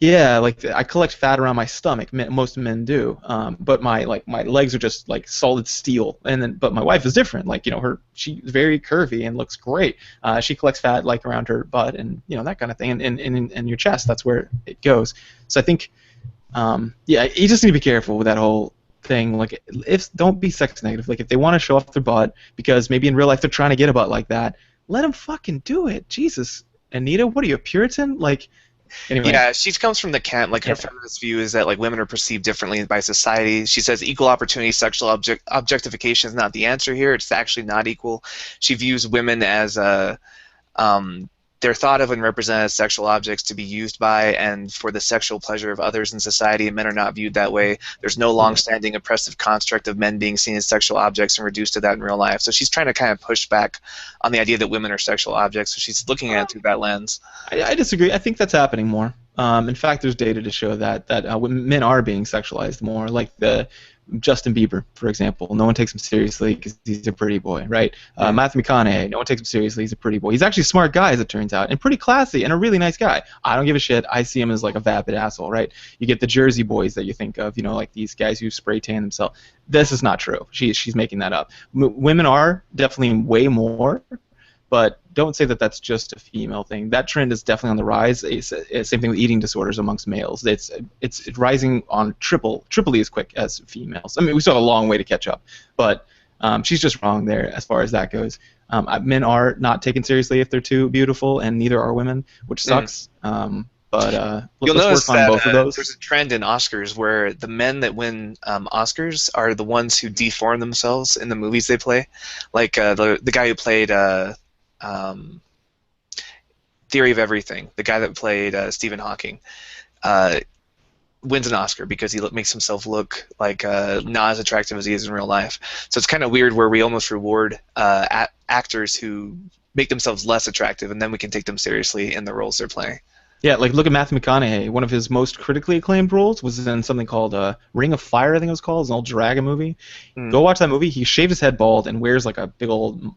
yeah, like I collect fat around my stomach. Most men do, but my legs are just like solid steel. And then, but my wife is different. Like she's very curvy and looks great. She collects fat like around her butt and that kind of thing, and in your chest. That's where it goes. So I think, yeah, you just need to be careful with that whole thing. Like, if don't be sex negative. Like if they want to show off their butt because maybe in real life they're trying to get a butt like that, let them fucking do it. Jesus, Anita, what are you, a Puritan? Like. Anyway, Yeah, she comes from the camp. Like her yeah. feminist view is that like women are perceived differently by society. She says equal opportunity sexual objectification is not the answer here. It's actually not equal. She views women as they're thought of and represented as sexual objects to be used by and for the sexual pleasure of others in society, and men are not viewed that way. There's no long-standing oppressive construct of men being seen as sexual objects and reduced to that in real life. So she's trying to kind of push back on the idea that women are sexual objects. So she's looking at it through that lens. I disagree. I think that's happening more. In fact, there's data to show that men are being sexualized more. Like the Justin Bieber, for example, no one takes him seriously because he's a pretty boy, right? Matthew McConaughey, no one takes him seriously. He's a pretty boy. He's actually a smart guy, as it turns out, and pretty classy and a really nice guy. I don't give a shit. I see him as like a vapid asshole, right? You get the Jersey boys that you think of, like these guys who spray tan themselves. This is not true. She's making that up. Women are definitely way more. But don't say that that's just a female thing. That trend is definitely on the rise. It's same thing with eating disorders amongst males. It's rising on triply as quick as females. I mean, we still have a long way to catch up, but she's just wrong there as far as that goes. Men are not taken seriously if they're too beautiful, and neither are women, which sucks. But You'll let's notice work on that both of those. there's a trend in Oscars where the men that win Oscars are the ones who deform themselves in the movies they play. Like the guy who played Theory of Everything, the guy that played Stephen Hawking. wins an Oscar because he makes himself look like not as attractive as he is in real life. So it's kind of weird where we almost reward actors who make themselves less attractive, and then we can take them seriously in the roles they're playing. Yeah, like look at Matthew McConaughey. One of his most critically acclaimed roles was in something called Ring of Fire, I think it was called. It's an old dragon movie. Go watch that movie. He shaved his head bald and wears like a big old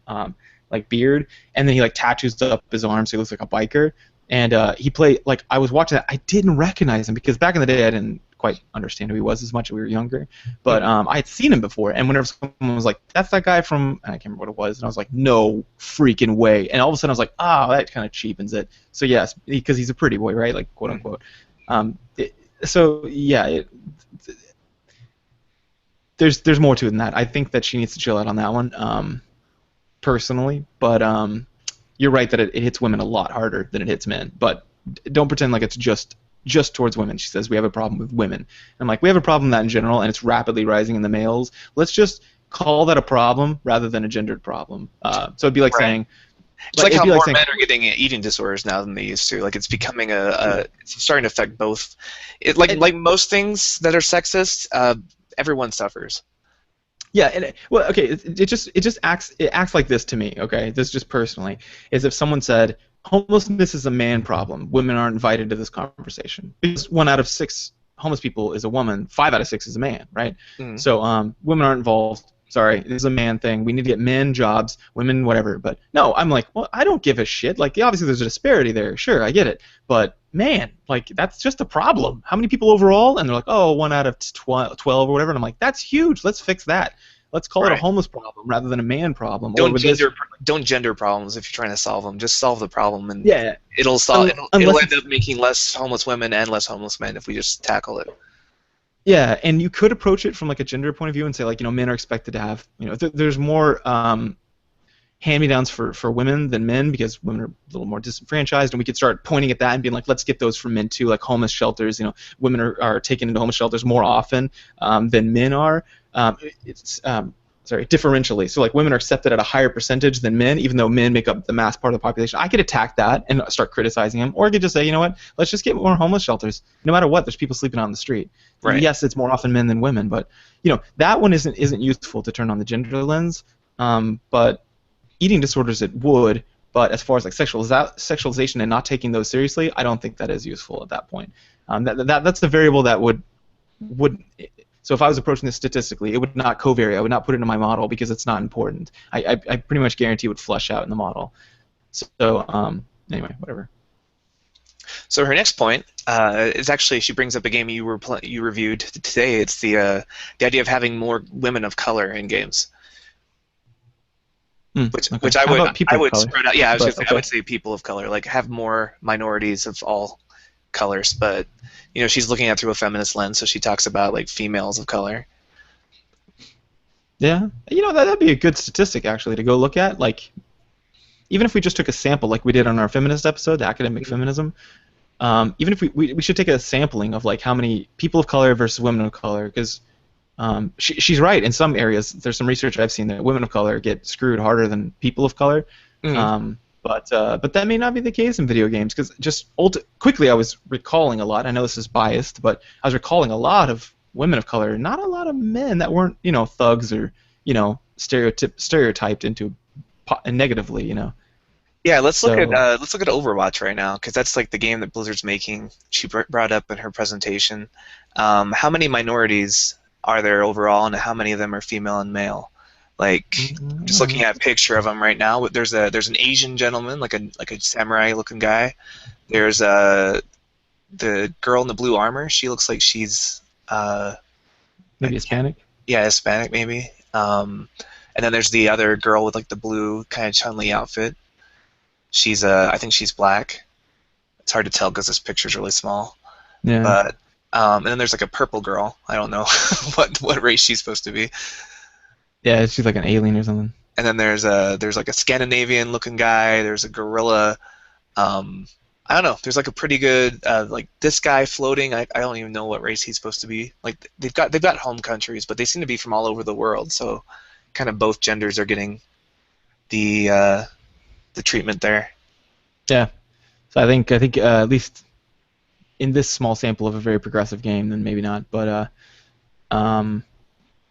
like beard, and then he like tattoos up his arms so he looks like a biker. And he played, like, I was watching that. I didn't recognize him because back in the day I didn't quite understand who he was as much as we were younger. But I had seen him before, and whenever someone was like, that's that guy from, and I can't remember what it was, and I was like, no freaking way. And all of a sudden I was like, oh, that kind of cheapens it. So yes, because he's a pretty boy, right? Like, quote unquote. There's more to it than that. I think that she needs to chill out on that one, personally. But you're right that it hits women a lot harder than it hits men. But don't pretend like it's just towards women. She says we have a problem with women. And I'm like, we have a problem with that in general, and it's rapidly rising in the males. Let's just call that a problem rather than a gendered problem. So it'd be like saying... It's like how more men are getting eating disorders now than they used to. Like, it's becoming it's starting to affect both. Like most things that are sexist, everyone suffers. Yeah, and it just acts like this to me. Okay, this just personally is if someone said homelessness is a man problem, women aren't invited to this conversation because 1 out of 6 homeless people is a woman, 5 out of 6 is a man, right? So women aren't involved. Sorry, this is a man thing. We need to get men jobs, women whatever. But no, I'm like, well, I don't give a shit. Like, obviously there's a disparity there. Sure, I get it. But man, like, that's just a problem. How many people overall? And they're like, oh, 1 out of 12 or whatever. And I'm like, that's huge. Let's fix that. Let's call it a homeless problem rather than a man problem. Don't gender problems if you're trying to solve them. Just solve the problem, and it'll end up making less homeless women and less homeless men if we just tackle it. Yeah, and you could approach it from like a gender point of view and say, like, men are expected to have, there's more hand-me-downs for women than men because women are a little more disenfranchised, and we could start pointing at that and being like, let's get those for men too, like homeless shelters. Women are taken into homeless shelters more often than men are. Differentially. So like women are accepted at a higher percentage than men, even though men make up the mass part of the population. I could attack that and start criticizing them, or I could just say, you know what, let's just get more homeless shelters. No matter what, there's people sleeping on the street. Right. Yes, it's more often men than women, but that one isn't useful to turn on the gender lens. But eating disorders, it would. But as far as like sexualization and not taking those seriously, I don't think that is useful at that point. That's the variable that would. So if I was approaching this statistically, it would not covary. I would not put it into my model because it's not important. I pretty much guarantee it would flush out in the model. So anyway, whatever. So her next point is actually, she brings up a game you reviewed today. It's the idea of having more women of color in games. Which I would spread out. Yeah, I would say people of color, like have more minorities of all colors, but she's looking at it through a feminist lens, so she talks about like females of color. Yeah, that'd be a good statistic actually to go look at. Like, even if we just took a sample, like we did on our feminist episode, the academic feminism. Even if we should take a sampling of like how many people of color versus women of color, because she's right. In some areas, there's some research I've seen that women of color get screwed harder than people of color. But that may not be the case in video games, because quickly I was recalling a lot. I know this is biased, but I was recalling a lot of women of color, not a lot of men that weren't thugs or stereotyped into negatively. Yeah, let's look at Overwatch right now, because that's like the game that Blizzard's making. She brought up in her presentation. How many minorities are there overall, and how many of them are female and male? Like, just looking at a picture of him right now, there's an Asian gentleman, like a samurai-looking guy. There's the girl in the blue armor. She looks like she's maybe Hispanic. Yeah, Hispanic maybe. And then there's the other girl with like the blue kind of Chun-Li outfit. She's I think she's black. It's hard to tell because this picture's really small. Yeah. But and then there's like a purple girl. I don't know what race she's supposed to be. Yeah, she's like an alien or something. And then there's like a Scandinavian-looking guy. There's a gorilla. I don't know. There's like a pretty good like this guy floating. I don't even know what race he's supposed to be. Like they've got home countries, but they seem to be from all over the world. So kind of both genders are getting the treatment there. Yeah. So I think at least in this small sample of a very progressive game, then maybe not. But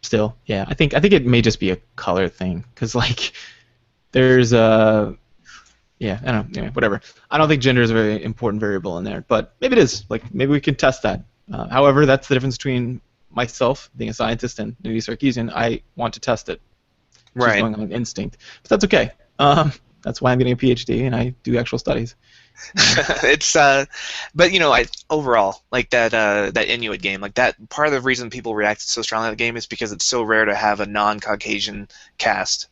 still, yeah, I think it may just be a color thing, because like there's yeah, I don't know, anyway, whatever. I don't think gender is a very important variable in there, but maybe it is. Like maybe we can test that. However, that's the difference between myself being a scientist and Anita Sarkeesian. I want to test it. She's Right. going on instinct, but that's okay. That's why I'm getting a PhD and I do actual studies. It's but you know, I overall like that Inuit game, like that part of the reason people reacted so strongly to the game is because it's so rare to have a non-Caucasian cast.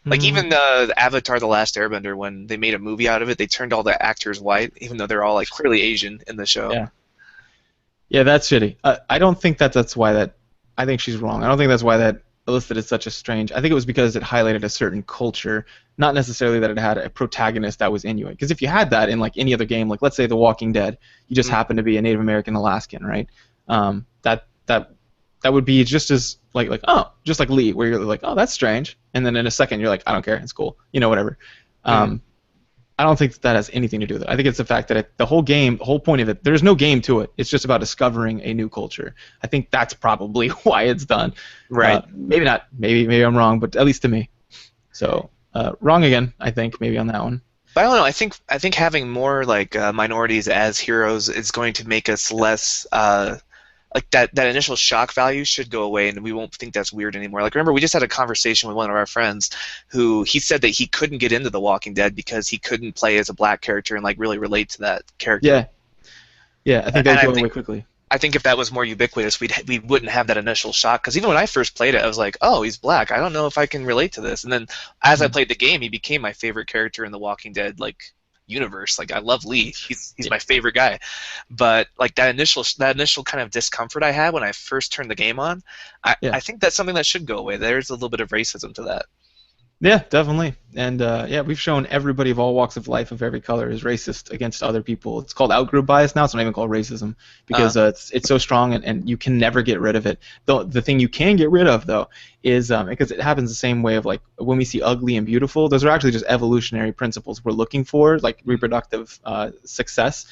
Like Mm, even Avatar: The Last Airbender, when they made a movie out of it, they turned all the actors white, even though they're all like clearly Asian in the show. yeah, yeah, that's shitty. I don't think that's why that. I think she's wrong. I don't think that's why that elicited such a strange. I think it was because it highlighted a certain culture, not necessarily that it had a protagonist that was Inuit. Because if you had that in like any other game, like let's say The Walking Dead, you just Mm. happen to be a Native American Alaskan, right? That would be just as like oh, just like Lee, where you're like oh that's strange, and then in a second you're like I don't care, it's cool, whatever. Mm. Um, I don't think that has anything to do with it. I think it's the fact that the whole game, the whole point of it, there's no game to it. It's just about discovering a new culture. I think that's probably why it's done. Right. Maybe not. Maybe I'm wrong, but at least to me. So wrong again. I think maybe on that one. But I don't know. I think having more like minorities as heroes is going to make us less like that initial shock value should go away, and we won't think that's weird anymore. Like remember, we just had a conversation with one of our friends who he said that he couldn't get into The Walking Dead because he couldn't play as a black character and like really relate to that character. Yeah. Yeah. I think And that I would go think away quickly. I think if that was more ubiquitous, we wouldn't have that initial shock. Because even when I first played it, I was like, oh, he's black. I don't know if I can relate to this. And then as I Mhm. played the game, he became my favorite character in the Walking Dead like universe. Like I love Lee. He's Yeah. my favorite guy. But like that initial kind of discomfort I had when I first turned the game on, I Yeah. I think that's something that should go away. There's a little bit of racism to that. Yeah, definitely. And yeah, we've shown everybody of all walks of life of every color is racist against other people. It's called outgroup bias now. It's not even called racism because it's so strong and you can never get rid of it. The thing you can get rid of though is because it happens the same way of like when we see ugly and beautiful. Those are actually just evolutionary principles we're looking for, like reproductive success.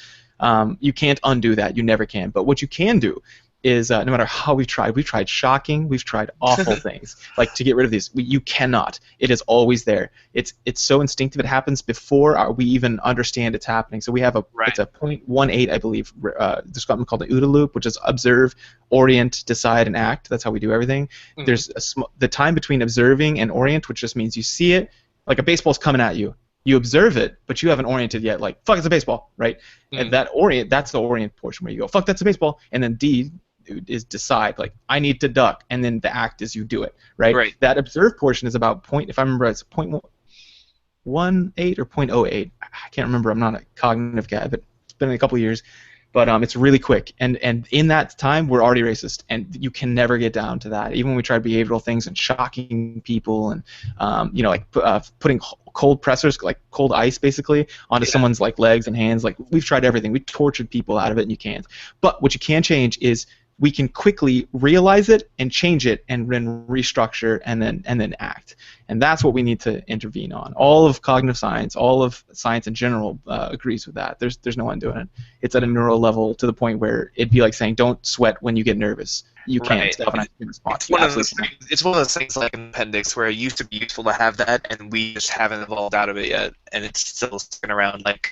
You can't undo that. You never can. But what you can do is no matter how we've tried shocking, we've tried awful things, like to get rid of these. You cannot. It is always there. It's so instinctive. It happens before we even understand it's happening. So we have Right. it's a 0.18, I believe. There's something called the OODA loop, which is observe, orient, decide, and act. That's how we do everything. Mhm. There's the time between observing and orient, which just means you see it, like a baseball's coming at you. You observe it, but you haven't oriented yet. Like fuck, it's a baseball, right? And Mhm. that's the orient portion where you go, fuck, that's a baseball, and then D is decide, like I need to duck, and then the act is you do it, right? Right. That observe portion is about point, if I remember, it's 0.18 or 0.08. I can't remember. I'm not a cognitive guy, but it's been a couple of years. But it's really quick, and in that time we're already racist, and you can never get down to that. Even when we tried behavioral things and shocking people, and like putting cold pressors, like cold ice, basically onto Yeah. someone's like legs and hands. Like we've tried everything. We tortured people out of it, and you can't. But what you can change is we can quickly realize it and change it, and then restructure, and then act. And that's what we need to intervene on. All of cognitive science, all of science in general, agrees with that. There's no undoing it. It's at a neural level to the point where it'd be like saying, "Don't sweat when you get nervous." You can't. Right. Have an response. It's one of those Absolutely. things. It's one of those things like an appendix where it used to be useful to have that, and we just haven't evolved out of it yet, and it's still sticking around. Like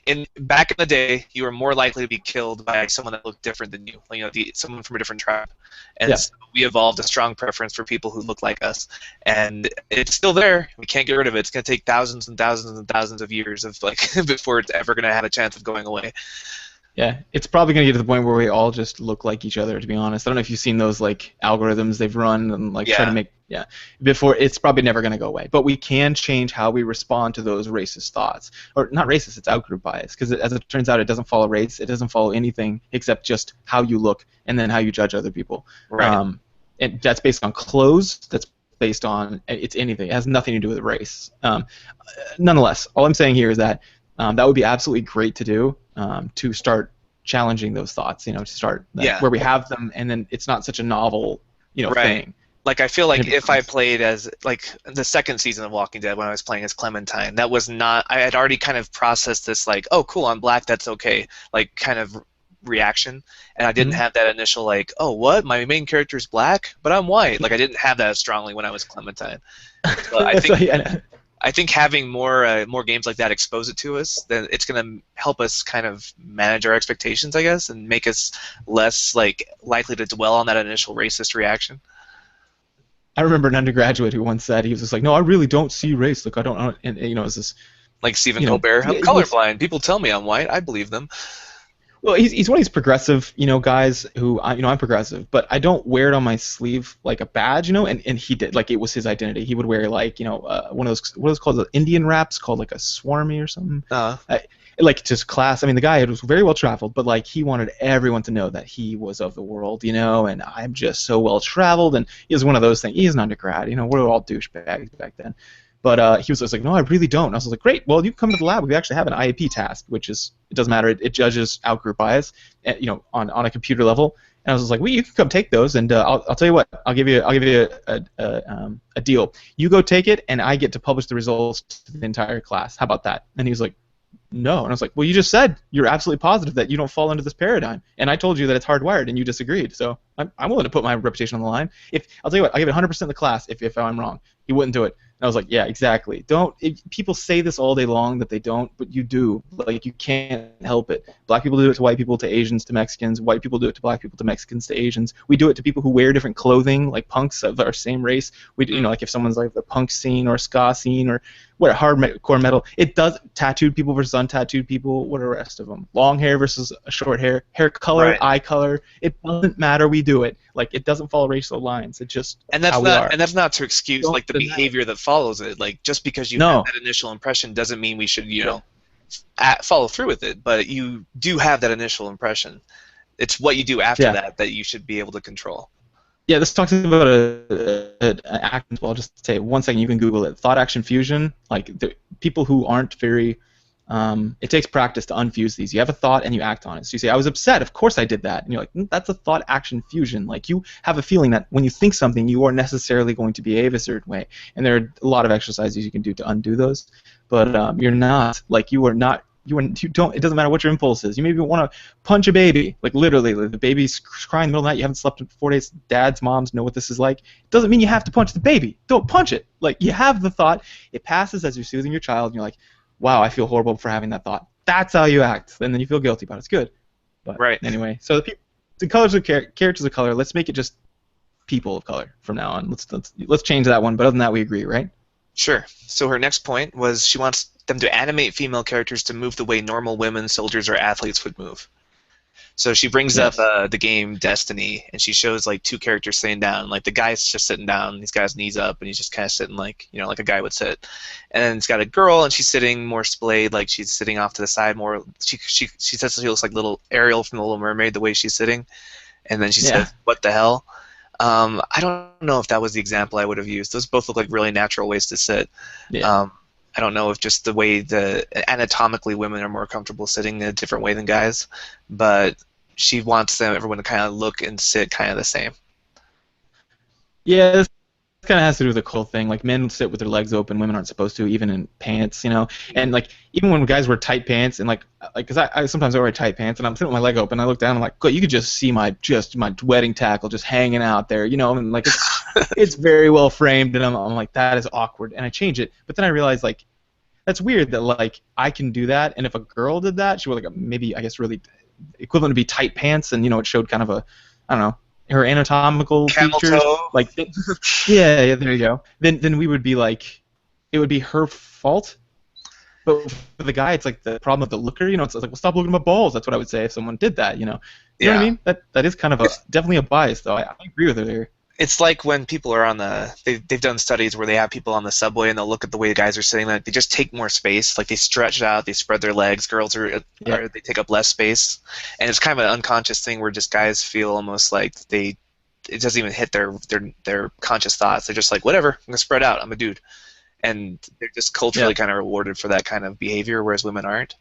in back in the day, you were more likely to be killed by someone that looked different than you. Someone from a different tribe, and Yeah. so we evolved a strong preference for people who look like us, and it's still there. We can't get rid of it. It's going to take thousands and thousands and thousands of years of like before it's ever going to have a chance of going away. Yeah, it's probably going to get to the point where we all just look like each other, to be honest. I don't know if you've seen those like algorithms they've run and like try to Yeah. make before. It's probably never going to go away. But we can change how we respond to those racist thoughts. Or not racist, it's outgroup bias, because as it turns out it doesn't follow race, it doesn't follow anything except just how you look and then how you judge other people. Right. And that's based on clothes, that's based on it's anything. It has nothing to do with race. Nonetheless, all I'm saying here is that that would be absolutely great to do, to start challenging those thoughts. To start Yeah. where we have them, and then it's not such a novel, Right. thing. Like I feel like And it if I becomes- played as like the second season of Walking Dead when I was playing as Clementine, that was not. I had already kind of processed this like, oh cool, I'm black, that's okay. Like kind of reaction, and I didn't Mhm. have that initial like, oh, what? My main character's black, but I'm white. Like I didn't have that as strongly when I was Clementine. So I So, think yeah, I think having more games like that expose it to us, then it's gonna help us kind of manage our expectations, I guess, and make us less like likely to dwell on that initial racist reaction. I remember an undergraduate who once said he was just like, no, I really don't see race. Like I don't, and you know, it's this, Like Stephen you know, Colbert, I'm he was colorblind. People tell me I'm white. I believe them. well, he's one of these progressive, you know, guys who you know, I'm progressive, but I don't wear it on my sleeve like a badge, you know, and he did, like it was his identity. He would wear like, you know, one of those what is called the Indian wraps called like a swarmy or something. Uh, Uh, like just class. I mean, the guy was very well traveled, but like he wanted everyone to know that he was of the world, you know. And I'm just so well traveled, and he was one of those things. He's an undergrad, you know. We're all douchebags back then. But he was just like, no, I really don't. And I was like, great. Well, you can come to the lab. We actually have an IAP task, which is it doesn't matter. It judges outgroup bias, you know, on a computer level. And I was just like, well, you can come take those, and I'll tell you what. I'll give you a deal. You go take it, and I get to publish the results to the entire class. How about that? And he was like, no. And I was like, well, you just said you're absolutely positive that you don't fall into this paradigm. And I told you that it's hardwired, and you disagreed. So I'm willing to put my reputation on the line. If I'll tell you what, I'll give it 100% of the class if I'm wrong. He wouldn't do it. And I was like, yeah, exactly. People say this all day long that they don't, but you do. Like, you can't help it. Black people do it to white people, to Asians, to Mexicans. White people do it to black people, to Mexicans, to Asians. We do it to people who wear different clothing, like punks of our same race. You know, like if someone's like the punk scene or ska scene or what hardcore metal, it does tattooed people versus untattooed people. What are the rest of them? Long hair versus short hair color, right. eye color. It doesn't matter. We do it. Like, it doesn't follow racial lines. It's just And that's how we are. not to excuse Don't like the deny it. behavior that follows it. Like just because you have No. that initial impression doesn't mean we should, you know, follow through with it. But you do have that initial impression. It's what you do after Yeah. that you should be able to control. Yeah, this talks about an action. Well, I'll just say 1 second. You can Google it. Thought action fusion. Like people who aren't very. It takes practice to unfuse these. You have a thought and you act on it. So you say, "I was upset. Of course I did that." And you're like, "That's a thought action fusion." Like you have a feeling that when you think something, you are necessarily going to behave a certain way. And there are a lot of exercises you can do to undo those. But you're not. Like you are not. You don't. It doesn't matter what your impulse is. You maybe want to punch a baby, like literally. Like the baby's crying in the middle of the night. You haven't slept in 4 days. Dads, moms know what this is like. It doesn't mean you have to punch the baby. Don't punch it. Like you have the thought. It passes as you're soothing your child, and you're like, "Wow, I feel horrible for having that thought." That's how you act. And then you feel guilty about it. It's good. But Right. anyway, so the colors of characters of color. Let's make it just people of color from now on. Let's change that one. But other than that, we agree, right? Sure. So her next point was she wants them to animate female characters to move the way normal women, soldiers, or athletes would move. So she brings Yes. up the game Destiny, and she shows like two characters sitting down. Like the guy's just sitting down, he's got his knees up, and he's just kind of sitting like, you know, like a guy would sit. And then it's got a girl, and she's sitting more splayed, like she's sitting off to the side more. She says she looks like little Ariel from The Little Mermaid the way she's sitting. And then she Yeah. says, "What the hell?" I don't know if that was the example I would have used. Those both look like really natural ways to sit. Yeah. I don't know if just the way anatomically women are more comfortable sitting in a different way than guys, but she wants everyone to kind of look and sit kind of the same. Yeah, this kind of has to do with the cool thing. Like men sit with their legs open, women aren't supposed to, even in pants, you know. And like even when guys wear tight pants, and like, cause I sometimes wear tight pants, and I'm sitting with my leg open. I look down, I'm like, God, you could just see my wedding tackle just hanging out there, you know. And like it's very well framed, and I'm like, that is awkward, and I change it. But then I realize like that's weird that like I can do that, and if a girl did that, she would like maybe I guess really equivalent to be tight pants, and you know it showed kind of a I don't know her anatomical Camel features toe. like yeah, there you go. Then we would be like it would be her fault. But for the guy, it's like the problem of the looker, you know. It's like, well, stop looking at my balls. That's what I would say if someone did that, you know. You know what I mean? That is kind of definitely a bias, though. I agree with her there. It's like when people are on they've done studies where they have people on the subway and they'll look at the way the guys are sitting, like they just take more space, like they stretch out, they spread their legs. Girls they take up less space, and it's kind of an unconscious thing where just guys feel almost like it doesn't even hit their conscious thoughts. They're just like, whatever, I'm gonna spread out, I'm a dude, and they're just culturally kind of rewarded for that kind of behavior, whereas women aren't.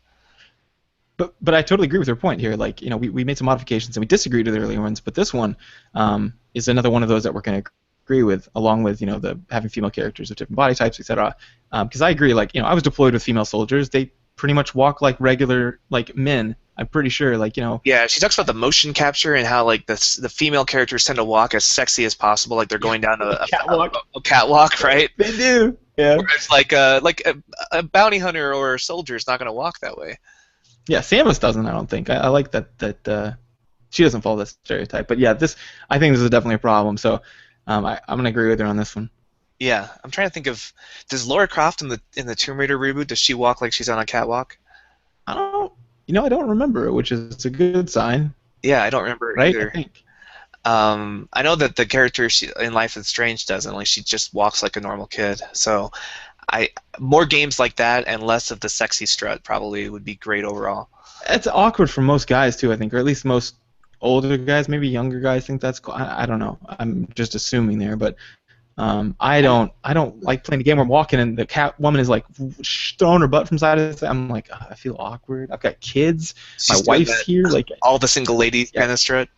But I totally agree with your point here. Like, you know, we made some modifications and we disagreed with the earlier ones, but this one is another one of those that we're going to agree with, along with, you know, the having female characters of different body types, etc. Because I agree. Like, you know, I was deployed with female soldiers. They pretty much walk like regular like men, I'm pretty sure, like, Yeah, she talks about the motion capture and how like the female characters tend to walk as sexy as possible, like they're going down catwalk. a catwalk, right? They do. Yeah. Whereas like a bounty hunter or a soldier is not going to walk that way. Yeah, Samus doesn't. I don't think. I like that she doesn't follow that stereotype. But yeah, I think this is definitely a problem. So I'm gonna agree with her on this one. Yeah, I'm trying to think of, does Lara Croft in the Tomb Raider reboot, does she walk like she's on a catwalk? I don't. I don't remember, which is a good sign. Yeah, I don't remember it right? either. I think. I know that the character in Life is Strange doesn't. Like she just walks like a normal kid. So, more games like that and less of the sexy strut probably would be great overall. It's awkward for most guys too, I think, or at least most older guys. Maybe younger guys think that's cool. I don't know. I'm just assuming there, but I don't like playing a game where I'm walking and the cat woman is like throwing her butt from side to side. I'm like, I feel awkward. I've got kids. She's My wife's here. Like all the single ladies kind of strut.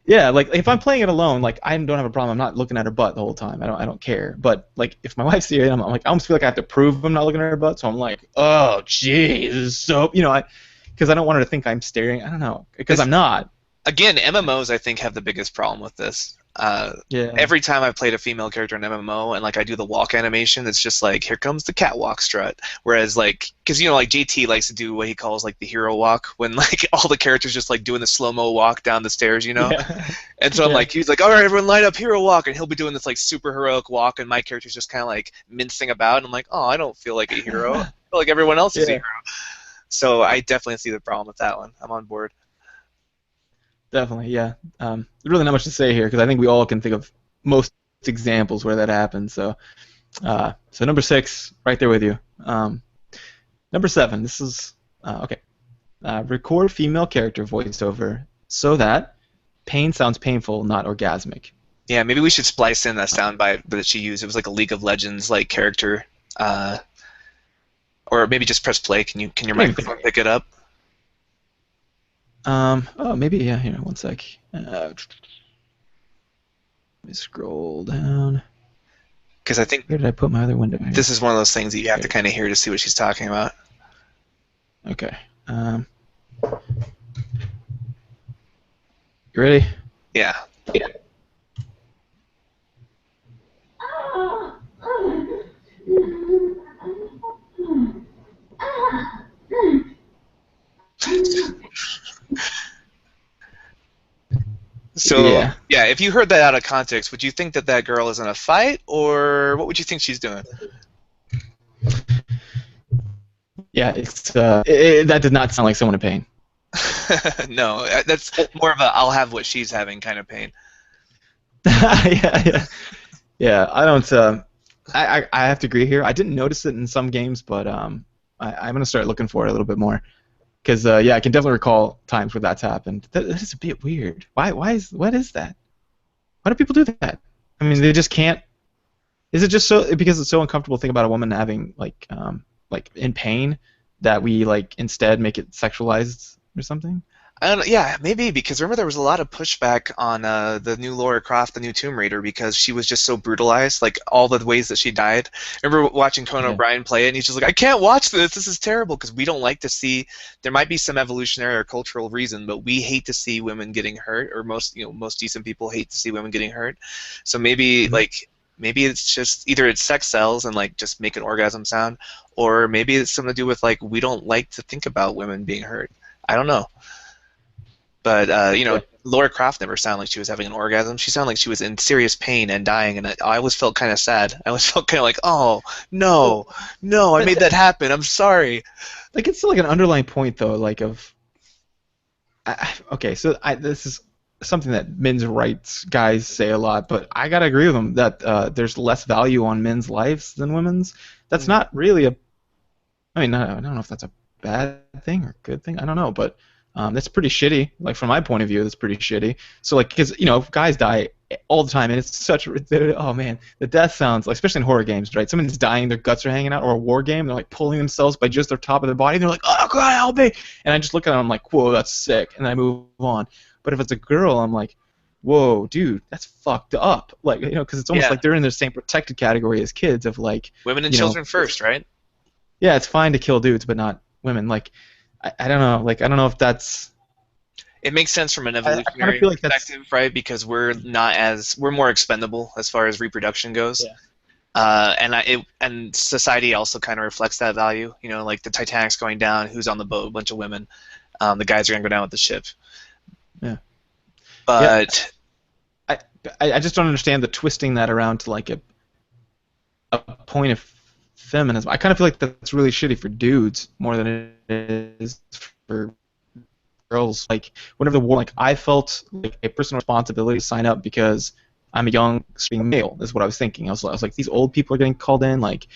Yeah, like if I'm playing it alone, like I don't have a problem. I'm not looking at her butt the whole time. I don't care. But like if my wife's here, I'm like I almost feel like I have to prove I'm not looking at her butt. So I'm like, oh jeez, so because I don't want her to think I'm staring. I don't know because I'm not. Again, MMOs I think have the biggest problem with this. Every time I've played a female character in MMO and like I do the walk animation, it's just like here comes the catwalk strut. Whereas like, because like JT likes to do what he calls like the hero walk when like all the characters just like doing the slow mo walk down the stairs, Yeah. And so I'm like, he's like, all right, everyone line up, hero walk, and he'll be doing this like super heroic walk, and my character's just kind of like mincing about, and I'm like, oh, I don't feel like a hero. I feel like everyone else is a hero. So I definitely see the problem with that one. I'm on board. Definitely, yeah. There's really not much to say here because I think we all can think of most examples where that happens. So, so number 6, right there with you. Number 7, this is okay. Record female character voiceover so that pain sounds painful, not orgasmic. Yeah, maybe we should splice in that soundbite that she used. It was like a League of Legends like character, or maybe just press play. Can your microphone pick it up? Oh, maybe, yeah, here, one sec. Let me scroll down. Because I think... Where did I put my other window? This is one of those things that you have to kind of hear to see what she's talking about. Okay. You ready? Yeah. So, yeah, if you heard that out of context, would you think that that girl is in a fight, or what would you think she's doing? Yeah, that did not sound like someone in pain. No, that's more of a I'll have what she's having kind of pain. Yeah, I don't... I have to agree here. I didn't notice it in some games, but I'm going to start looking for it a little bit more. Because I can definitely recall times where that's happened. That is a bit weird. What is that? Why do people do that? I mean, they just can't. Is it just because it's so uncomfortable to think about a woman having like in pain that we like instead make it sexualized or something? I don't know, yeah, maybe, because remember there was a lot of pushback on the new Lara Croft, the new Tomb Raider, because she was just so brutalized, like all the ways that she died. I remember watching Conan O'Brien play it, and he's just like, I can't watch this is terrible, because we don't like to see, there might be some evolutionary or cultural reason, but we hate to see women getting hurt, or most decent people hate to see women getting hurt. So maybe, maybe it's just, either it's sex cells and like just make an orgasm sound, or maybe it's something to do with like, we don't like to think about women being hurt. I don't know. But, Lara Croft never sounded like she was having an orgasm. She sounded like she was in serious pain and dying, and I always felt kind of sad. I always felt kind of like, oh, no, I made that happen. I'm sorry. Like, it's still like an underlying point, though, like of... okay, so this is something that men's rights guys say a lot, but I gotta agree with them that there's less value on men's lives than women's. That's not really a... I mean, I don't know if that's a bad thing or a good thing. I don't know, but... that's pretty shitty. Like from my point of view, that's pretty shitty. So like, because guys die all the time, and it's such. Oh man, the death sounds, like, especially in horror games, right? Someone's dying, their guts are hanging out, or a war game, they're like pulling themselves by just their top of their body. And they're like, oh God, help me! And I just look at them, I'm like, whoa, that's sick, and I move on. But if it's a girl, I'm like, whoa, dude, that's fucked up. Like, because it's almost like they're in the same protected category as kids of like women and children first, right? Yeah, it's fine to kill dudes, but not women. Like. I don't know. Like I don't know if that's. It makes sense from an I kind of evolutionary feel like that's. perspective, right? Because we're more expendable as far as reproduction goes. Yeah. And society also kind of reflects that value. You know, like the Titanic's going down, who's on the boat? A bunch of women. The guys are gonna go down with the ship. Yeah. Yeah. But I I just don't understand the twisting that around to like a point of feminism. I kind of feel like that's really shitty for dudes more than it is for girls. Like whenever the war, like I felt like a personal responsibility to sign up because I'm a young screaming male. Is what I was thinking. I was like, these old people are getting called in, like,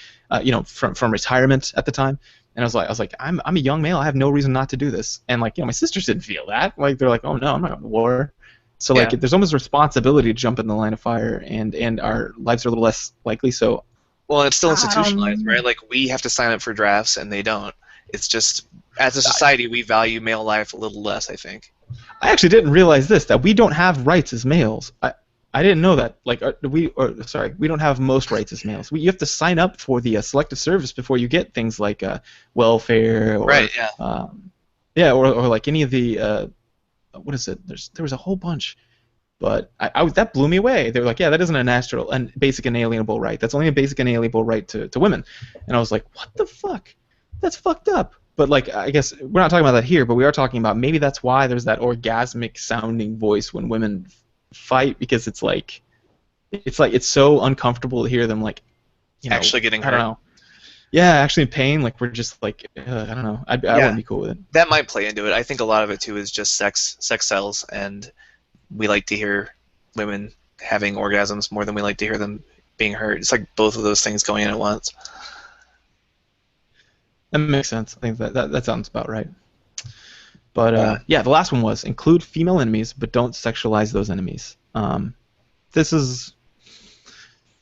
from retirement at the time. And I was like, I'm a young male. I have no reason not to do this. And like, my sisters didn't feel that. Like they're like, oh no, I'm not going to war. So like, yeah, there's almost responsibility to jump in the line of fire, and our lives are a little less likely. So well, it's still institutionalized, um, right? Like we have to sign up for drafts, and they don't. It's just as a society, we value male life a little less, I think. I actually didn't realize this, that we don't have rights as males. I didn't know that. Like we don't have most rights as males. You have to sign up for the selective service before you get things like welfare or Right? Yeah. yeah, or like any of the what is it? There was a whole bunch, but that blew me away. They were like, yeah, that isn't a natural and basic inalienable right. That's only a basic inalienable right to women. And I was like, what the fuck? That's fucked up. But like, I guess we're not talking about that here, but we are talking about maybe that's why there's that orgasmic sounding voice when women fight, because it's so uncomfortable to hear them, like, Actually getting I don't hurt. know. Yeah, actually in pain. Like we're just like, I don't know. I Yeah, wouldn't be cool with it. that might play into it. I think a lot of it too is just sex sells, and we like to hear women having orgasms more than we like to hear them being hurt. It's like both of those things going in at once. That makes sense. I think that sounds about right. But Uh, yeah, the last one was include female enemies, but don't sexualize those enemies. This is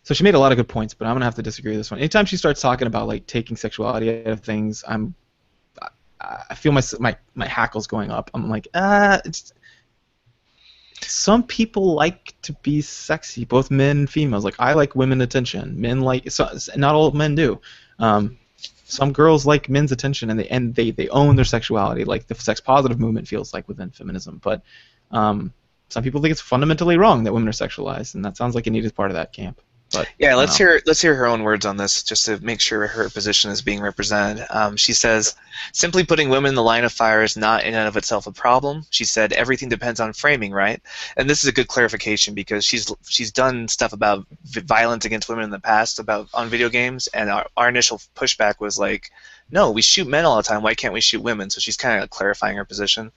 so she made a lot of good points, but I'm gonna have to disagree with this one. Anytime she starts talking about like taking sexuality out of things, I feel my hackles going up. I'm like, some people like to be sexy, both men and females. Like I like women attention. Men like not all men do. Some girls like men's attention, and they own their sexuality, like the sex positive movement feels like within feminism. But some people think it's fundamentally wrong that women are sexualized, and that sounds like Anita's part of that camp. But Yeah, I don't know. let's hear her own words on this, just to make sure her position is being represented. She says, simply putting women in the line of fire is not in and of itself a problem. She said everything depends on framing, right? And this is a good clarification because she's done stuff about violence against women in the past about on video games, and our initial pushback was like, no, we shoot men all the time. Why can't we shoot women? So she's kind of clarifying her position.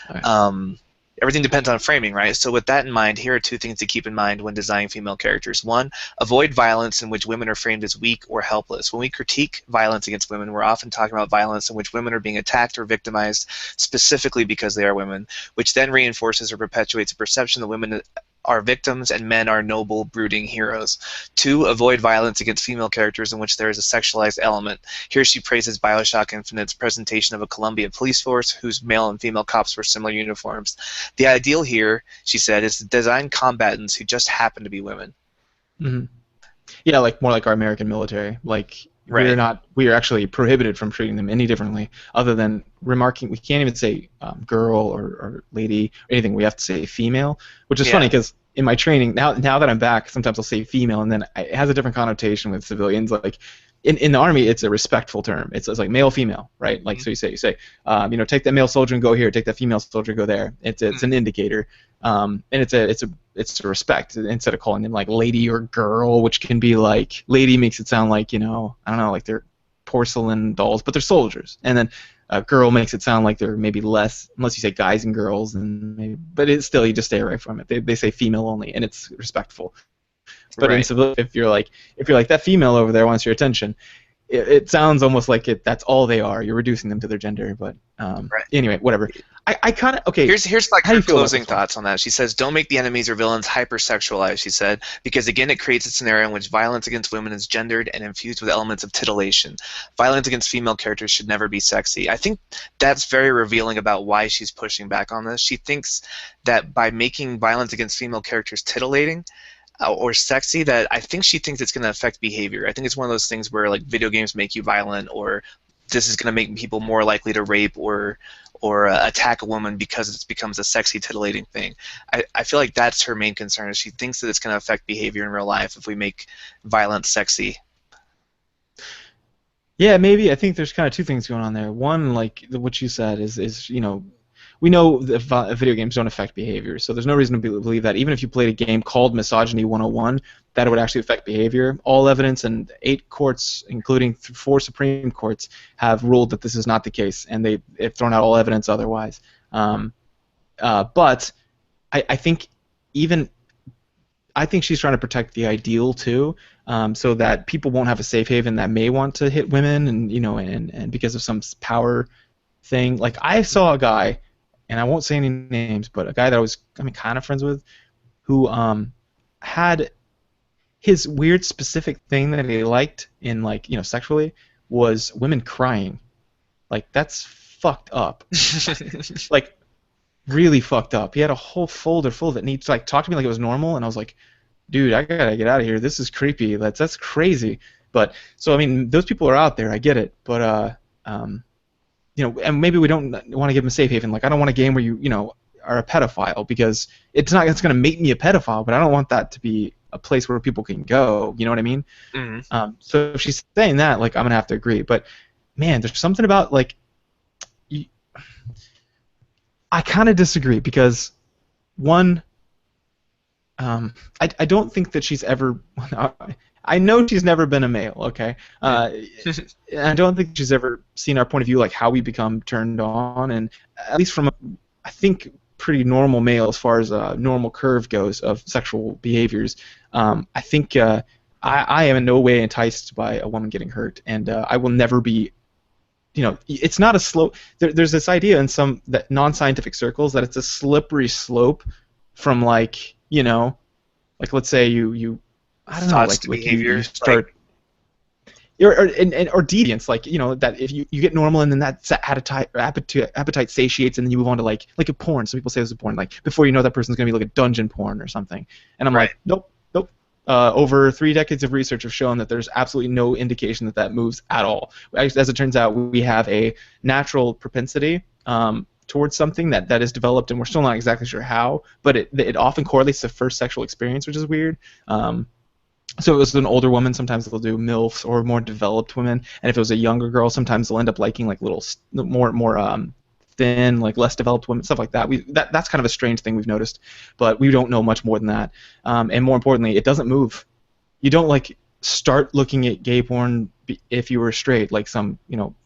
All right. Everything depends on framing, right? So with that in mind, here are two things to keep in mind when designing female characters. One, avoid violence in which women are framed as weak or helpless. When we critique violence against women, we're often talking about violence in which women are being attacked or victimized specifically because they are women, which then reinforces or perpetuates a perception that women are victims and men are noble, brooding heroes. Two, avoid violence against female characters in which there is a sexualized element. Here she praises Bioshock Infinite's presentation of a Columbia police force whose male and female cops wear similar uniforms. The ideal here, she said, is to design combatants who just happen to be women. Mm-hmm. Yeah, like more like our American military. Like Right. we are actually prohibited from treating them any differently, other than remarking. We can't even say girl or lady or anything. We have to say female, which is funny Yeah. because in my training now that I'm back, sometimes I'll say female, and then it has a different connotation with civilians. Like in the army, it's a respectful term. It's like male female, right? Like so you say take that male soldier and go here, take that female soldier and go there. It's an indicator, and it's a respect instead of calling them like lady or girl, which can be like lady makes it sound like I don't know, like they're porcelain dolls, but they're soldiers, and then girl makes it sound like they're maybe less, unless you say guys and girls, and maybe, but it's still you just stay away from it. They say female only, and it's respectful. But in Right. civil, if you're like that female over there wants your attention, it sounds almost like that's all they are. You're reducing them to their gender. But Right. anyway, whatever. I kind of okay. Here's like How do her you feel about closing this one? thoughts on that. She says, "Don't make the enemies or villains hypersexualized." She said, because again, it creates a scenario in which violence against women is gendered and infused with elements of titillation. Violence against female characters should never be sexy. I think that's very revealing about why she's pushing back on this. She thinks that by making violence against female characters titillating or sexy, that I think she thinks it's going to affect behavior. I think it's one of those things where like video games make you violent, or this is going to make people more likely to rape or attack a woman because it becomes a sexy, titillating thing. I feel like that's her main concern. Is she thinks that it's going to affect behavior in real life if we make violence sexy. Yeah, maybe. I think there's kind of two things going on there. One, like what you said, is we know that video games don't affect behavior, so there's no reason to believe that even if you played a game called Misogyny 101, that it would actually affect behavior. All evidence and 8 courts, including 4 Supreme Courts, have ruled that this is not the case, and they've thrown out all evidence otherwise. But I think she's trying to protect the ideal too, so that people won't have a safe haven that may want to hit women, and because of some power thing. Like I saw a guy, and I won't say any names, but a guy that I was kind of friends with, who had his weird specific thing that he liked in sexually was women crying. Like that's fucked up. Like really fucked up. He had a whole folder full of it, and he'd talk to me like it was normal, and I was like, dude, I gotta get out of here. This is creepy. That's crazy. But so those people are out there. I get it, but and maybe we don't want to give them a safe haven. Like I don't want a game where you are a pedophile, because it's going to make me a pedophile, but I don't want that to be a place where people can go. You know what I mean? Mm-hmm. So if she's saying that, like I'm gonna have to agree. But man, there's something about I kind of disagree, because one, I don't think that she's ever. I know she's never been a male, okay? I don't think she's ever seen our point of view, like how we become turned on, and at least from I think pretty normal male as far as a normal curve goes of sexual behaviors. I think I am in no way enticed by a woman getting hurt, and I will never be. It's not a slope. There's this idea in some non-scientific circles that it's a slippery slope from like let's say you I don't know, like behavior, you start, or deviance, like that if you get normal and then that appetite satiates, and then you move on to like a porn. Some people say this is porn, like before you know that person's gonna be like a dungeon porn or something. And I'm like, nope. Over 3 decades of research have shown that there's absolutely no indication that moves at all. As it turns out, we have a natural propensity towards something that is developed, and we're still not exactly sure how, but it often correlates to first sexual experience, which is weird. So if it was an older woman, sometimes they'll do MILFs, or more developed women, and if it was a younger girl, sometimes they'll end up liking like little more thin, like less developed women, stuff like that. That's kind of a strange thing we've noticed, but we don't know much more than that. And more importantly, it doesn't move. You don't like start looking at gay porn if you were straight, like some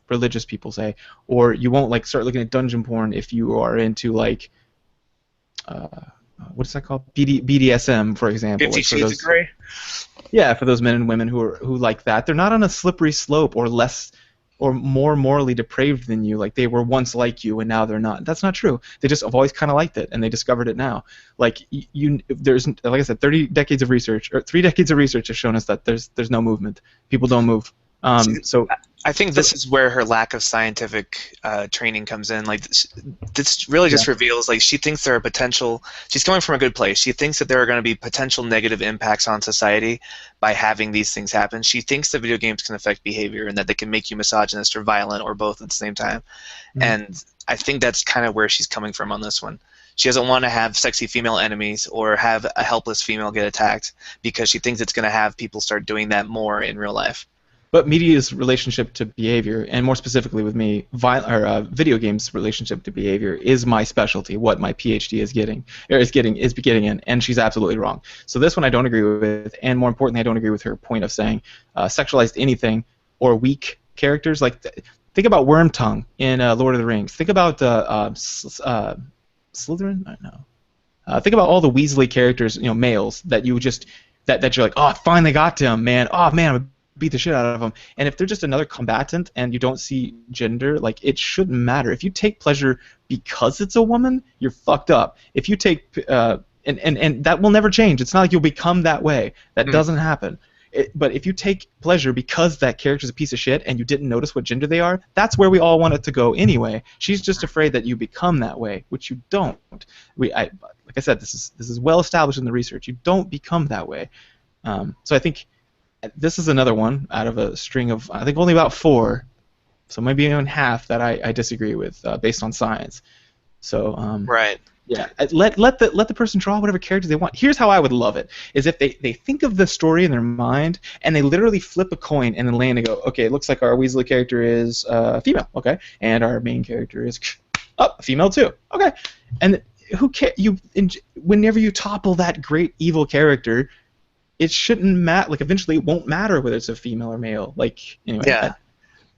religious people say, or you won't like start looking at dungeon porn if you are into like what is that called? BDSM, for example. 50 Shades of Grey. Yeah, for those men and women who like that, they're not on a slippery slope or less or more morally depraved than you. Like they were once like you and now they're not. That's not true. They just have always kind of liked it, and they discovered it now. Like there's, like I said, 3 decades of research have shown us that there's no movement. People don't move. So I think this is where her lack of scientific training comes in. Like this really just reveals, like, she thinks there are potential. She's coming from a good place. She thinks that there are going to be potential negative impacts on society by having these things happen. She thinks that video games can affect behavior and that they can make you misogynist or violent or both at the same time. Mm-hmm. And I think that's kind of where she's coming from on this one. She doesn't want to have sexy female enemies or have a helpless female get attacked, because she thinks it's going to have people start doing that more in real life. But media's relationship to behavior, and more specifically with me, video games' relationship to behavior is my specialty. What my PhD is getting in, and she's absolutely wrong. So this one I don't agree with, and more importantly, I don't agree with her point of saying sexualized anything or weak characters. Like think about Wormtongue in Lord of the Rings. Think about Slytherin. No. Think about all the Weasley characters, males that you just that you're like, oh, I finally got to him, man. Oh man, I'm beat the shit out of them. And if they're just another combatant and you don't see gender, like, it shouldn't matter. If you take pleasure because it's a woman, you're fucked up. If you take and that will never change. It's not like you'll become that way. That doesn't happen. But if you take pleasure because that character's a piece of shit and you didn't notice what gender they are, that's where we all want it to go anyway. She's just afraid that you become that way, which you don't. Like I said, this is well established in the research. You don't become that way. So I think this is another one out of a string of, I think, only about 4 So maybe even half that I disagree with based on science. So Right. yeah, let the person draw whatever character they want. Here's how I would love it: is if they think of the story in their mind and they literally flip a coin and then land and go, okay, it looks like our Weasley character is female, okay, and our main character is female too, okay, and who cares? Whenever you topple that great evil character, it shouldn't matter. Like eventually, it won't matter whether it's a female or male. Like anyway, Yeah.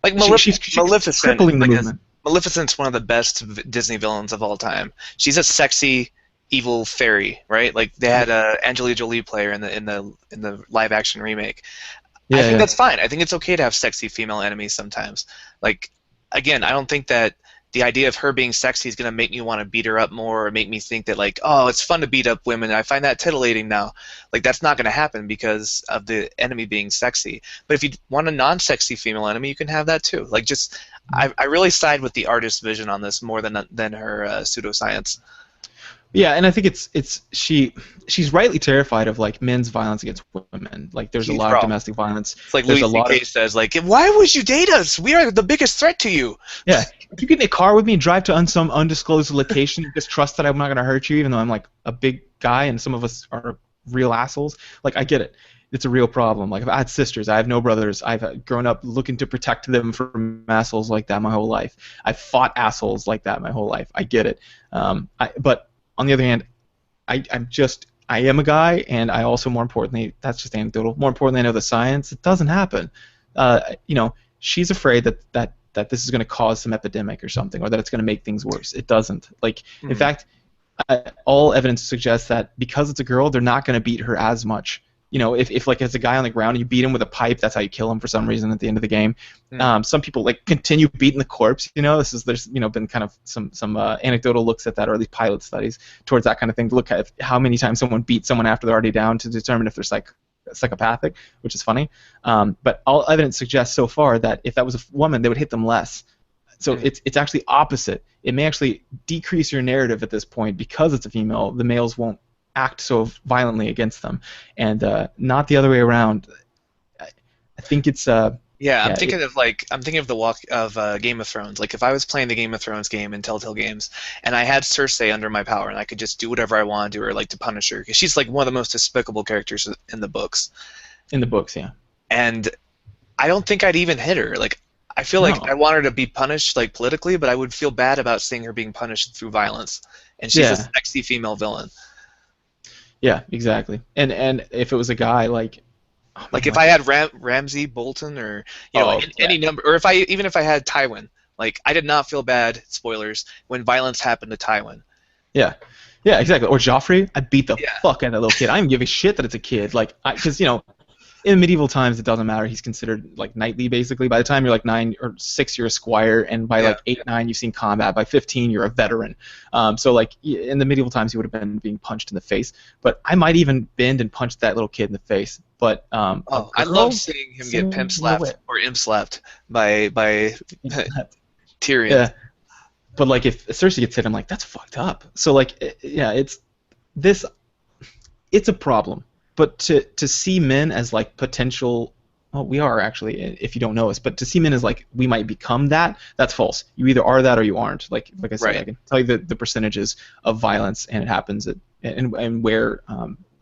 Like she's Maleficent, crippling the like movement. Maleficent's one of the best Disney villains of all time. She's a sexy evil fairy, right? Like they had a Angelina Jolie player in the live action remake. I Yeah, think yeah. that's fine. I think it's okay to have sexy female enemies sometimes. Like again, I don't think that the idea of her being sexy is going to make me want to beat her up more or make me think that like, oh, it's fun to beat up women. I find that titillating now. Like that's not going to happen because of the enemy being sexy. But if you want a non-sexy female enemy, you can have that too. Like just I really side with the artist's vision on this more than her pseudoscience. Yeah, and I think she's rightly terrified of like men's violence against women. Like there's a Huge lot of problem. domestic violence. It's like There's Louis a lot C.K. of says, like, why would you date us? We are the biggest threat to you. yeah. If you get in a car with me and drive to some undisclosed location, you just trust that I'm not gonna hurt you, even though I'm like a big guy and some of us are real assholes. Like I get it. It's a real problem. Like I had sisters, I have no brothers. I've grown up looking to protect them from assholes like that my whole life. I've fought assholes like that my whole life. I get it. But on the other hand, I am a guy, and I also, more importantly, that's just anecdotal. More importantly, I know the science. It doesn't happen. She's afraid that this is going to cause some epidemic or something, or that it's going to make things worse. It doesn't. Like, in fact, all evidence suggests that because it's a girl, they're not going to beat her as much. If like it's a guy on the ground, you beat him with a pipe. That's how you kill him for some reason at the end of the game. Some people like continue beating the corpse. There's been kind of some anecdotal looks at that, or at least pilot studies towards that kind of thing to look at how many times someone beats someone after they're already down to determine if they're psychopathic, which is funny. But all evidence suggests so far that if that was a woman, they would hit them less. So it's actually opposite. It may actually decrease your narrative at this point because it's a female. The males won't act so violently against them, and not the other way around. I think it's I'm thinking of the walk of Game of Thrones. Like if I was playing the Game of Thrones game in Telltale Games, and I had Cersei under my power, and I could just do whatever I want to her, like to punish her, because she's like one of the most despicable characters in the books. In the books, yeah. And I don't think I'd even hit her. Like I feel like I want her to be punished like politically, but I would feel bad about seeing her being punished through violence. And she's a sexy female villain. Yeah, exactly. And if it was a guy like if I had Ramsay Bolton or any number, or if I had Tywin, like I did not feel bad, spoilers, when violence happened to Tywin. Yeah, exactly. Or Joffrey, I beat the fuck out of that little kid. I don't give a shit that it's a kid, like because in medieval times it doesn't matter. He's considered like knightly basically. By the time you're like 9 or 6, you're a squire, and by like 8, 9, you've seen combat. By 15, you're a veteran. So like in the medieval times, he would have been being punched in the face. But I might even bend and punch that little kid in the face. But I love seeing him get pimp slapped or imp slapped by Tyrion. Yeah. But like if Cersei gets hit, I'm like, that's fucked up. So like it's a problem. But to see men as like potential, well, we are actually, if you don't know us, but to see men as like we might become that, that's false. You either are that or you aren't. Like I said, I can tell you the percentages of violence, and it happens and where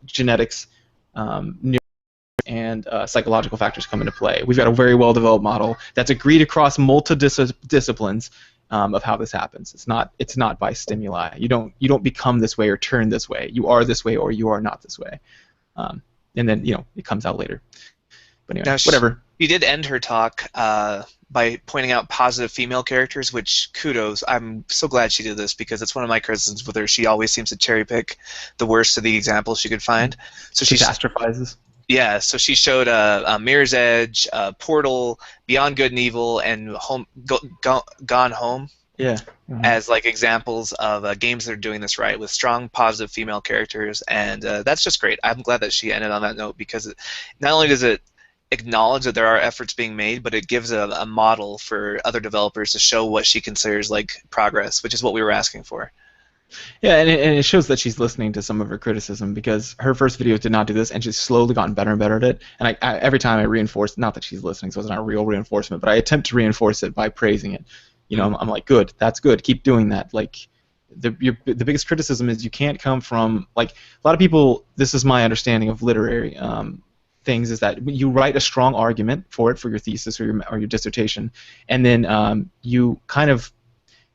genetics, and psychological factors come into play. We've got a very well-developed model that's agreed across multiple disciplines of how this happens. It's not by stimuli. You don't become this way or turn this way. You are this way or you are not this way. And then it comes out later. But anyway, whatever. She did end her talk by pointing out positive female characters, which kudos. I'm so glad she did this because it's one of my criticisms with her. She always seems to cherry pick the worst of the examples she could find. So she catastrophizes. Yeah, so she showed Mirror's Edge, Portal, Beyond Good and Evil, and Gone Home. Yeah. As like examples of games that are doing this right with strong positive female characters, and that's just great. I'm glad that she ended on that note because not only does it acknowledge that there are efforts being made, but it gives a model for other developers to show what she considers like progress, which is what we were asking for. Yeah, and it shows that she's listening to some of her criticism because her first videos did not do this, and she's slowly gotten better and better at it. And every time I reinforce, not that she's listening, so it's not real reinforcement, but I attempt to reinforce it by praising it. You know, I'm like, good, that's good, keep doing that. Like, the biggest criticism is you can't come from, like, a lot of people, this is my understanding of literary things, is that you write a strong argument for it for your thesis or your dissertation, and then you kind of,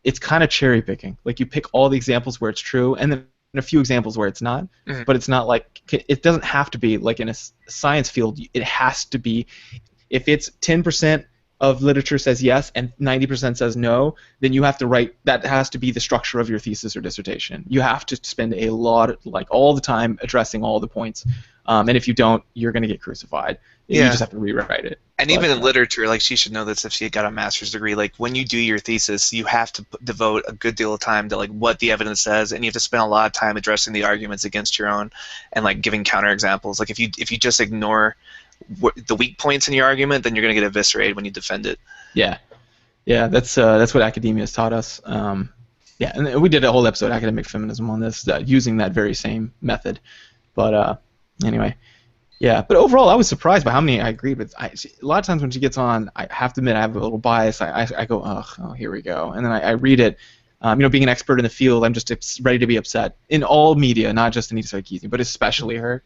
it's kind of cherry picking. Like, you pick all the examples where it's true, and then a few examples where it's not. Mhm. But it's not like, it doesn't have to be like in a science field. It has to be, if it's 10% of literature says yes and 90% says no, then you have to write, that has to be the structure of your thesis or dissertation. You have to spend a lot, like all the time, addressing all the points. And if you don't, you're going to get crucified. You Yeah. just have to rewrite it. And even in literature, like, she should know this if she got a master's degree. Like, when you do your thesis, you have to devote a good deal of time to, like, what the evidence says, and you have to spend a lot of time addressing the arguments against your own, and, like, giving counterexamples. Like, if you just ignore the weak points in your argument, then you're going to get eviscerated when you defend it. Yeah, that's what academia has taught us. Yeah, and we did a whole episode, academic feminism, on this, using that very same method. But anyway, yeah. But overall, I was surprised by how many I agreed with. A lot of times when she gets on, I have to admit I have a little bias. I go, oh, here we go, and then I read it. You know, being an expert in the field, I'm just ready to be upset in all media, not just Anita Sarkeesian, but especially her,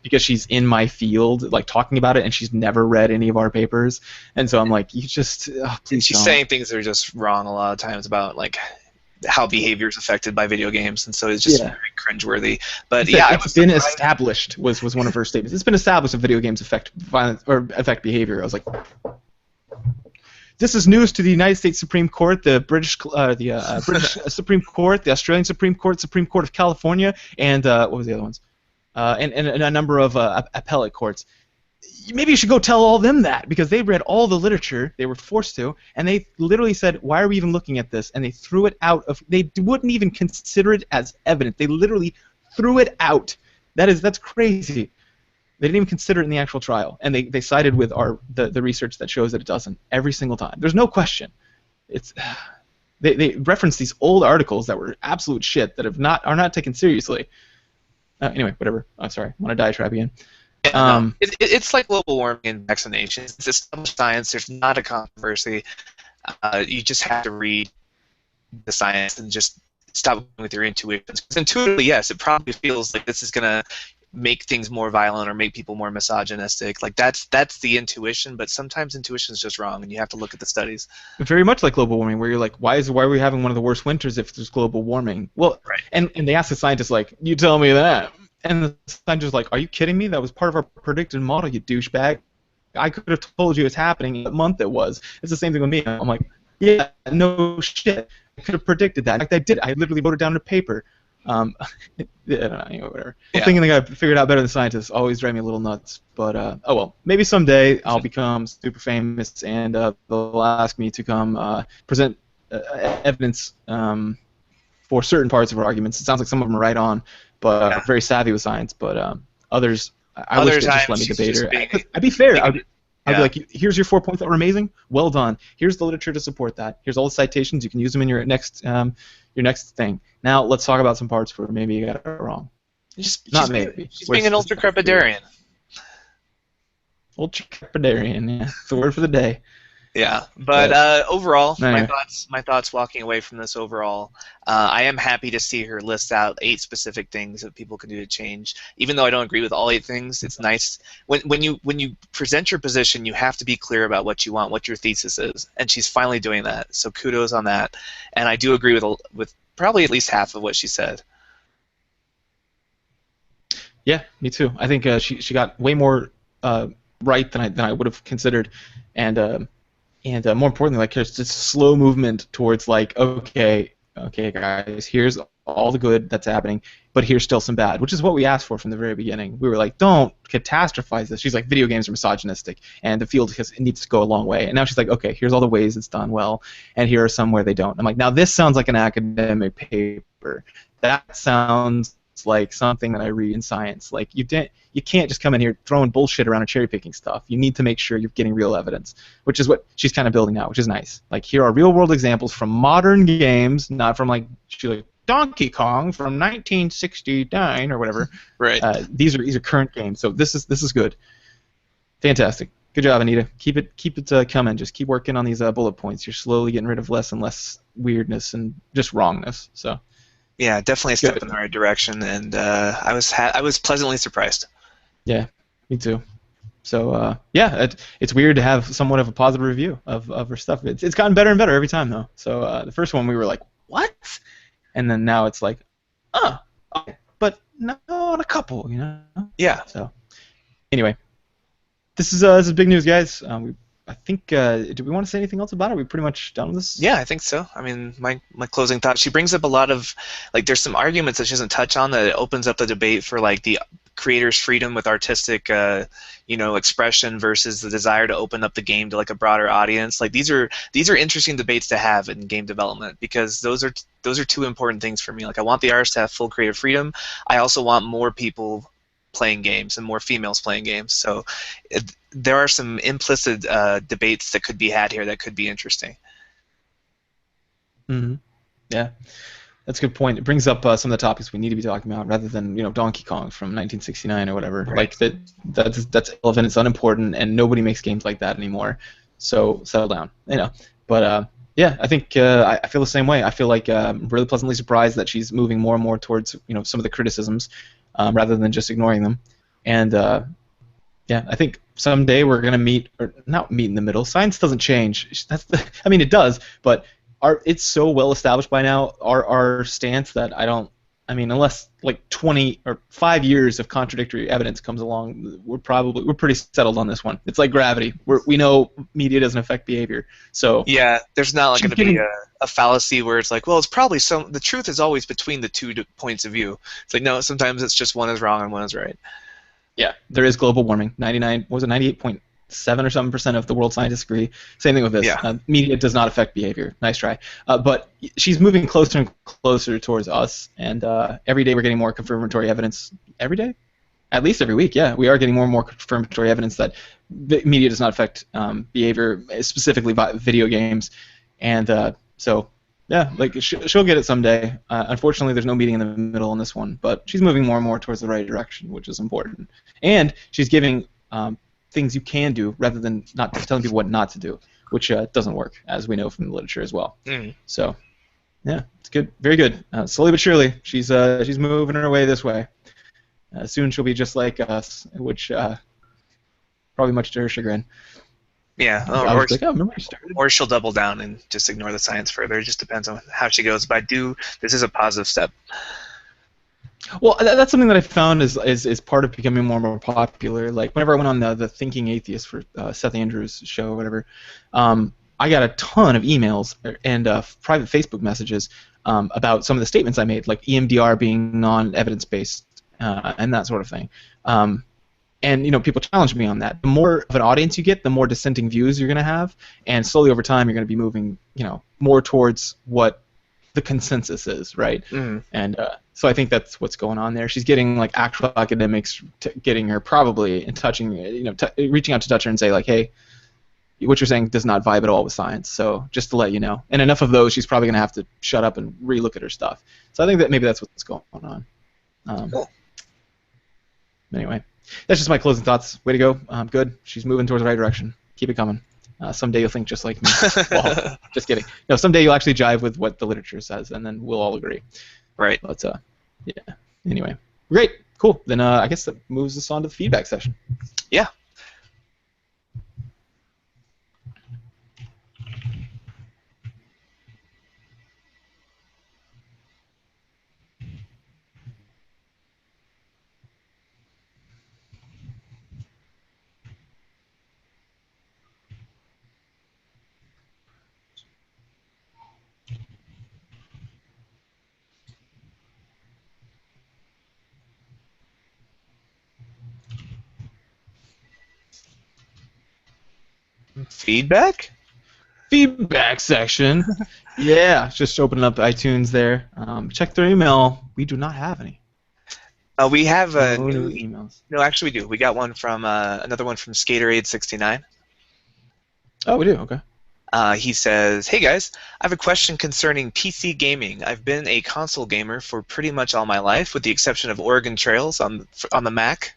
because she's in my field, like, talking about it, and she's never read any of our papers, and so I'm like, you just, please She's don't. saying things that are just wrong a lot of times about, like, how behavior is affected by video games, and so it's just very cringeworthy. But yeah, it's been established was one of her statements. It's been established that video games affect violence or affect behavior. I was like, this is news to the United States Supreme Court, the British Supreme Court, the Australian Supreme Court, Supreme Court of California, and what was the other ones? And a number of appellate courts. Maybe you should go tell all them that, because they read all the literature, they were forced to, and they literally said, why are we even looking at this? And they threw it out of, they wouldn't even consider it as evidence. They literally threw it out. That's crazy. They didn't even consider it in the actual trial, and they sided with the research that shows that it doesn't every single time. There's no question. It's they reference these old articles that were absolute shit that are not taken seriously. Anyway, whatever. I'm sorry. I want to diatribe again. It's like global warming and vaccinations. It's established science. There's not a controversy. You just have to read the science and just stop going with your intuitions. Because intuitively, yes, it probably feels like this is going to make things more violent or make people more misogynistic. Like, that's the intuition, but sometimes intuition is just wrong, and you have to look at the studies. Very much like global warming, where you're like, why are we having one of the worst winters if there's global warming? Well, right. And they ask the scientists, like, you tell me that. And the scientist's like, are you kidding me? That was part of our predicted model, you douchebag. I could have told you it's happening what month it was. It's the same thing with me. I'm like, yeah, no shit. I could have predicted that. In fact, I did. I literally wrote it down on paper. Whatever. Yeah. Thinking that I figured out better than scientists always drive me a little nuts. But oh well, maybe someday I'll become super famous and they'll ask me to come present evidence for certain parts of our arguments. It sounds like some of them are right on, but very savvy with science. But others, I wish they just let me debate her. I'd be fair. I'd be like, here's your 4 points that were amazing. Well done. Here's the literature to support that. Here's all the citations. You can use them in your next thing. Now let's talk about some parts where maybe you got it wrong. She's being an ultra-crepidarian. Ultra-crepidarian, yeah. It's the word for the day. Yeah, but overall, my thoughts walking away from this overall, I am happy to see her list out 8 specific things that people can do to change. Even though I don't agree with all 8 things, it's nice when you present your position, you have to be clear about what you want, what your thesis is, and she's finally doing that. So kudos on that, and I do agree with probably at least half of what she said. Yeah, me too. I think she got way more right than I would have considered, and more importantly, like, there's this slow movement towards, like, okay, guys, here's all the good that's happening, but here's still some bad, which is what we asked for from the very beginning. We were like, don't catastrophize this. She's like, video games are misogynistic, and the field needs to go a long way. And now she's like, okay, here's all the ways it's done well, and here are some where they don't. I'm like, now this sounds like an academic paper. That sounds like something that I read in science. Like, you can't just come in here throwing bullshit around and cherry picking stuff. You need to make sure you're getting real evidence, which is what she's kind of building now, which is nice. Like, here are real world examples from modern games, not from, like, she like Donkey Kong from 1969 or whatever. Right. These are current games, so this is good. Fantastic. Good job, Anita. Keep it coming. Just keep working on these bullet points. You're slowly getting rid of less and less weirdness and just wrongness. So Yeah, definitely a step good. in the right direction, and I was pleasantly surprised. Yeah, me too. So yeah, it's weird to have somewhat of a positive review of her stuff. It's gotten better and better every time though. So the first one we were like, what? And then now it's like, oh, okay. But not a couple, you know. Yeah. So anyway, this is big news, guys. I think do we want to say anything else about it? Are we pretty much done with this? Yeah, I think so. I mean, my closing thought. She brings up a lot of like. There's some arguments that she doesn't touch on that it opens up the debate for like the creator's freedom with artistic, expression versus the desire to open up the game to like a broader audience. Like these are interesting debates to have in game development because those are two important things for me. Like I want the artists to have full creative freedom. I also want more people playing games and more females playing games. So there are some implicit debates that could be had here that could be interesting. Mm-hmm. Yeah, that's a good point. It brings up some of the topics we need to be talking about rather than Donkey Kong from 1969 or whatever. Right. Like that's irrelevant. It's unimportant, and nobody makes games like that anymore. So settle down, But yeah, I think I feel the same way. I feel like I'm really pleasantly surprised that she's moving more and more towards some of the criticisms rather than just ignoring them. And yeah, I think someday we're gonna meet or not meet in the middle. Science doesn't change. I mean, it does, but it's so well established by now. Our stance that I don't. I mean, unless like 20 or 5 years of contradictory evidence comes along, we're pretty settled on this one. It's like gravity. We know media doesn't affect behavior. So yeah, there's not like she's going to be getting a fallacy where it's like, well, it's probably the truth is always between the two points of view. It's like no, sometimes it's just one is wrong and one is right. Yeah, there is global warming. 98.7 or something percent of the world scientists agree. Same thing with this. Yeah. Media does not affect behavior. Nice try. But she's moving closer and closer towards us, and every day we're getting more confirmatory evidence. Every day? At least every week, yeah. We are getting more and more confirmatory evidence that media does not affect behavior, specifically video games. And so, yeah, like she'll get it someday. Unfortunately, there's no meeting in the middle on this one, but she's moving more and more towards the right direction, which is important. And she's giving things you can do rather than not telling people what not to do, which doesn't work, as we know from the literature as well. Mm. So, yeah, it's good, very good. Slowly but surely, she's moving her way this way. Soon she'll be just like us, which probably much to her chagrin. Yeah, I was like, oh, remember you started? or she'll double down and just ignore the science further. It just depends on how she goes. But this is a positive step. Well, that's something that I found is part of becoming more and more popular. Like whenever I went on the Thinking Atheist for Seth Andrews' show or whatever, I got a ton of emails and private Facebook messages about some of the statements I made, like EMDR being non-evidence-based and that sort of thing. And people challenge me on that. The more of an audience you get, the more dissenting views you're going to have, and slowly over time you're going to be moving, more towards what the consensus is, right? Mm. And so I think that's what's going on there. She's getting like actual academics getting her probably and touching, reaching out to touch her and say like, hey, what you're saying does not vibe at all with science. So just to let you know, and enough of those, she's probably going to have to shut up and relook at her stuff. So I think that maybe that's what's going on. Cool. Anyway, that's just my closing thoughts. Way to go. Good. She's moving towards the right direction. Keep it coming. Someday you'll think just like me. Well, just kidding. No, someday you'll actually jive with what the literature says, and then we'll all agree. Right. But yeah. Anyway, great. Cool. Then I guess that moves us on to the feedback session. Yeah. Feedback? Feedback section. Yeah, just opening up iTunes there. Check their email. We do not have any. We have a No new new emails. No, actually, we do. We got one from another one from Skaterade69. Oh, we do. Okay. He says, "Hey guys, I have a question concerning PC gaming. I've been a console gamer for pretty much all my life, with the exception of Oregon Trails on the Mac.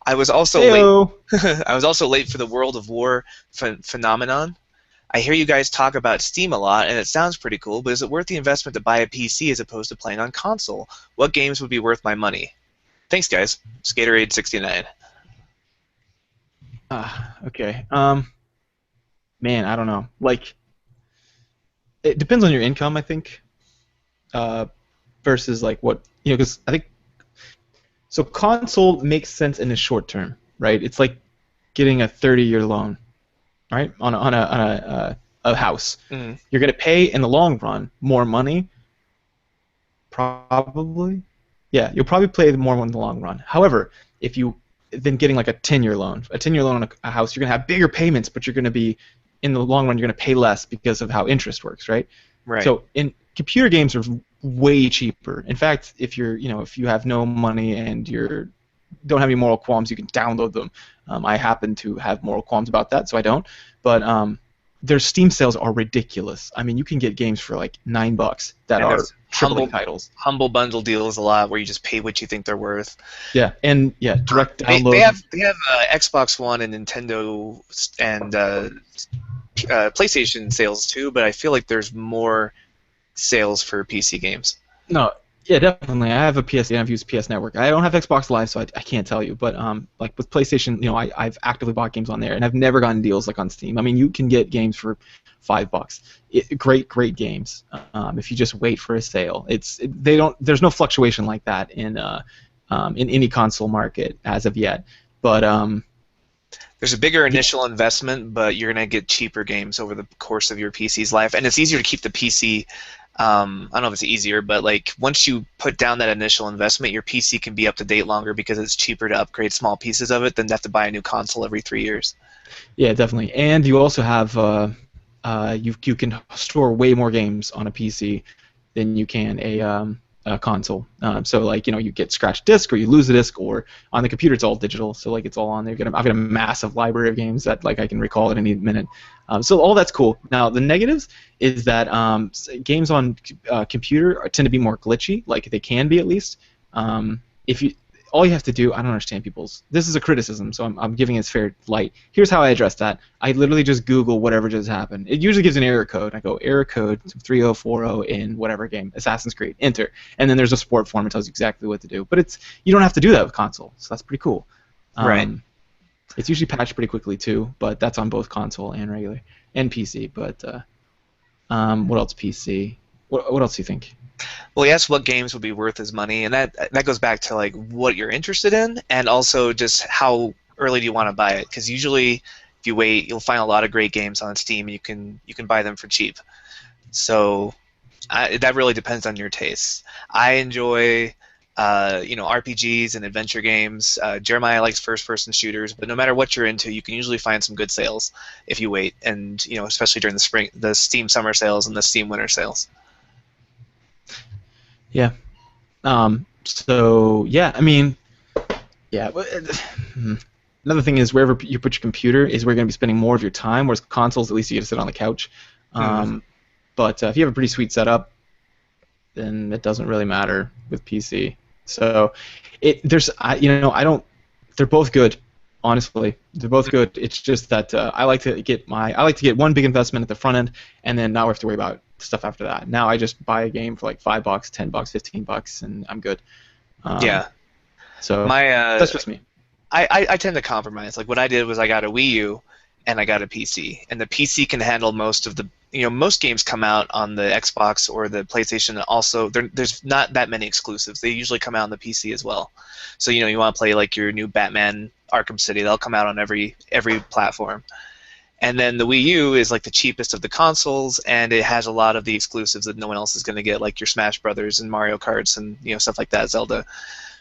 I was also late. Heyo. I was also late for the World of War phenomenon. I hear you guys talk about Steam a lot, and it sounds pretty cool, but is it worth the investment to buy a PC as opposed to playing on console? What games would be worth my money? Thanks, guys. Skaterade69." Okay. Man, I don't know. Like, it depends on your income, I think. Uh, versus like what because I think so. Console makes sense in the short term, right? It's like getting a 30-year loan, right? On a house. Mm. You're gonna pay in the long run more money, probably. Yeah, you'll probably pay more in the long run. However, if you then getting like a 10-year loan, on a house, you're gonna have bigger payments, but you're gonna be in the long run you're gonna pay less because of how interest works, right? Right. So in computer games are way cheaper. In fact, if if you have no money and don't have any moral qualms, you can download them. I happen to have moral qualms about that, so I don't. But their Steam sales are ridiculous. I mean, you can get games for like $9 that And are there's AAA titles. humble bundle deals a lot where you just pay what you think they're worth. Yeah, and direct They, download. they have Xbox One and Nintendo and PlayStation sales too, but I feel like there's more sales for PC games. No, yeah, definitely. I have a PS. I've used PS Network. I don't have Xbox Live, so I can't tell you. But like with PlayStation, I've actively bought games on there, and I've never gotten deals like on Steam. I mean, you can get games for $5. Great games. If you just wait for a sale, There's no fluctuation like that in any console market as of yet. But There's a bigger initial investment, but you're going to get cheaper games over the course of your PC's life, and it's easier to keep the PC. I don't know if it's easier, but like once you put down that initial investment, your PC can be up to date longer because it's cheaper to upgrade small pieces of it than to have to buy a new console every 3 years. yeah, definitely. And you also have you can store way more games on a PC than you can a console. So like you get scratched disk or you lose a disk, or on the computer it's all digital. So like it's all on there. I've got a massive library of games that like I can recall at any minute. So all that's cool. Now the negatives is that games on computer tend to be more glitchy. Like they can be at least. If you all you have to do, I don't understand people's. This is a criticism, so I'm giving it its fair light. Here's how I address that. I literally just Google whatever just happened. It usually gives an error code. I go error code 3040 in whatever game, Assassin's Creed, enter, and then there's a support form that tells you exactly what to do. But you don't have to do that with console, so that's pretty cool. Right. It's usually patched pretty quickly too, but that's on both console and regular and PC. But what else PC? What else do you think? Well, he asked what games would be worth his money, and that goes back to like what you're interested in, and also just how early do you want to buy it? Because usually, if you wait, you'll find a lot of great games on Steam. And you can buy them for cheap. So that really depends on your tastes. I enjoy RPGs and adventure games. Jeremiah likes first-person shooters, but no matter what you're into, you can usually find some good sales if you wait, and especially during the Steam summer sales and the Steam winter sales. Yeah. So yeah, I mean, yeah. Another thing is wherever you put your computer is where you're gonna be spending more of your time. Whereas consoles, at least you get to sit on the couch. But if you have a pretty sweet setup, then it doesn't really matter with PC. So I don't. They're both good. Honestly, they're both good. It's just that I like to get one big investment at the front end, and then not have to worry about stuff after that. Now I just buy a game for like $5, $10, $15, and I'm good. Yeah. So that's just me. I tend to compromise. Like what I did was I got a Wii U and I got a PC, and the PC can handle most of the most games come out on the Xbox or the PlayStation. Also, there's not that many exclusives. They usually come out on the PC as well. So you want to play like your new Batman Arkham City, they'll come out on every platform. And then the Wii U is like the cheapest of the consoles, and it has a lot of the exclusives that no one else is going to get, like your Smash Brothers and Mario Karts and stuff like that, Zelda.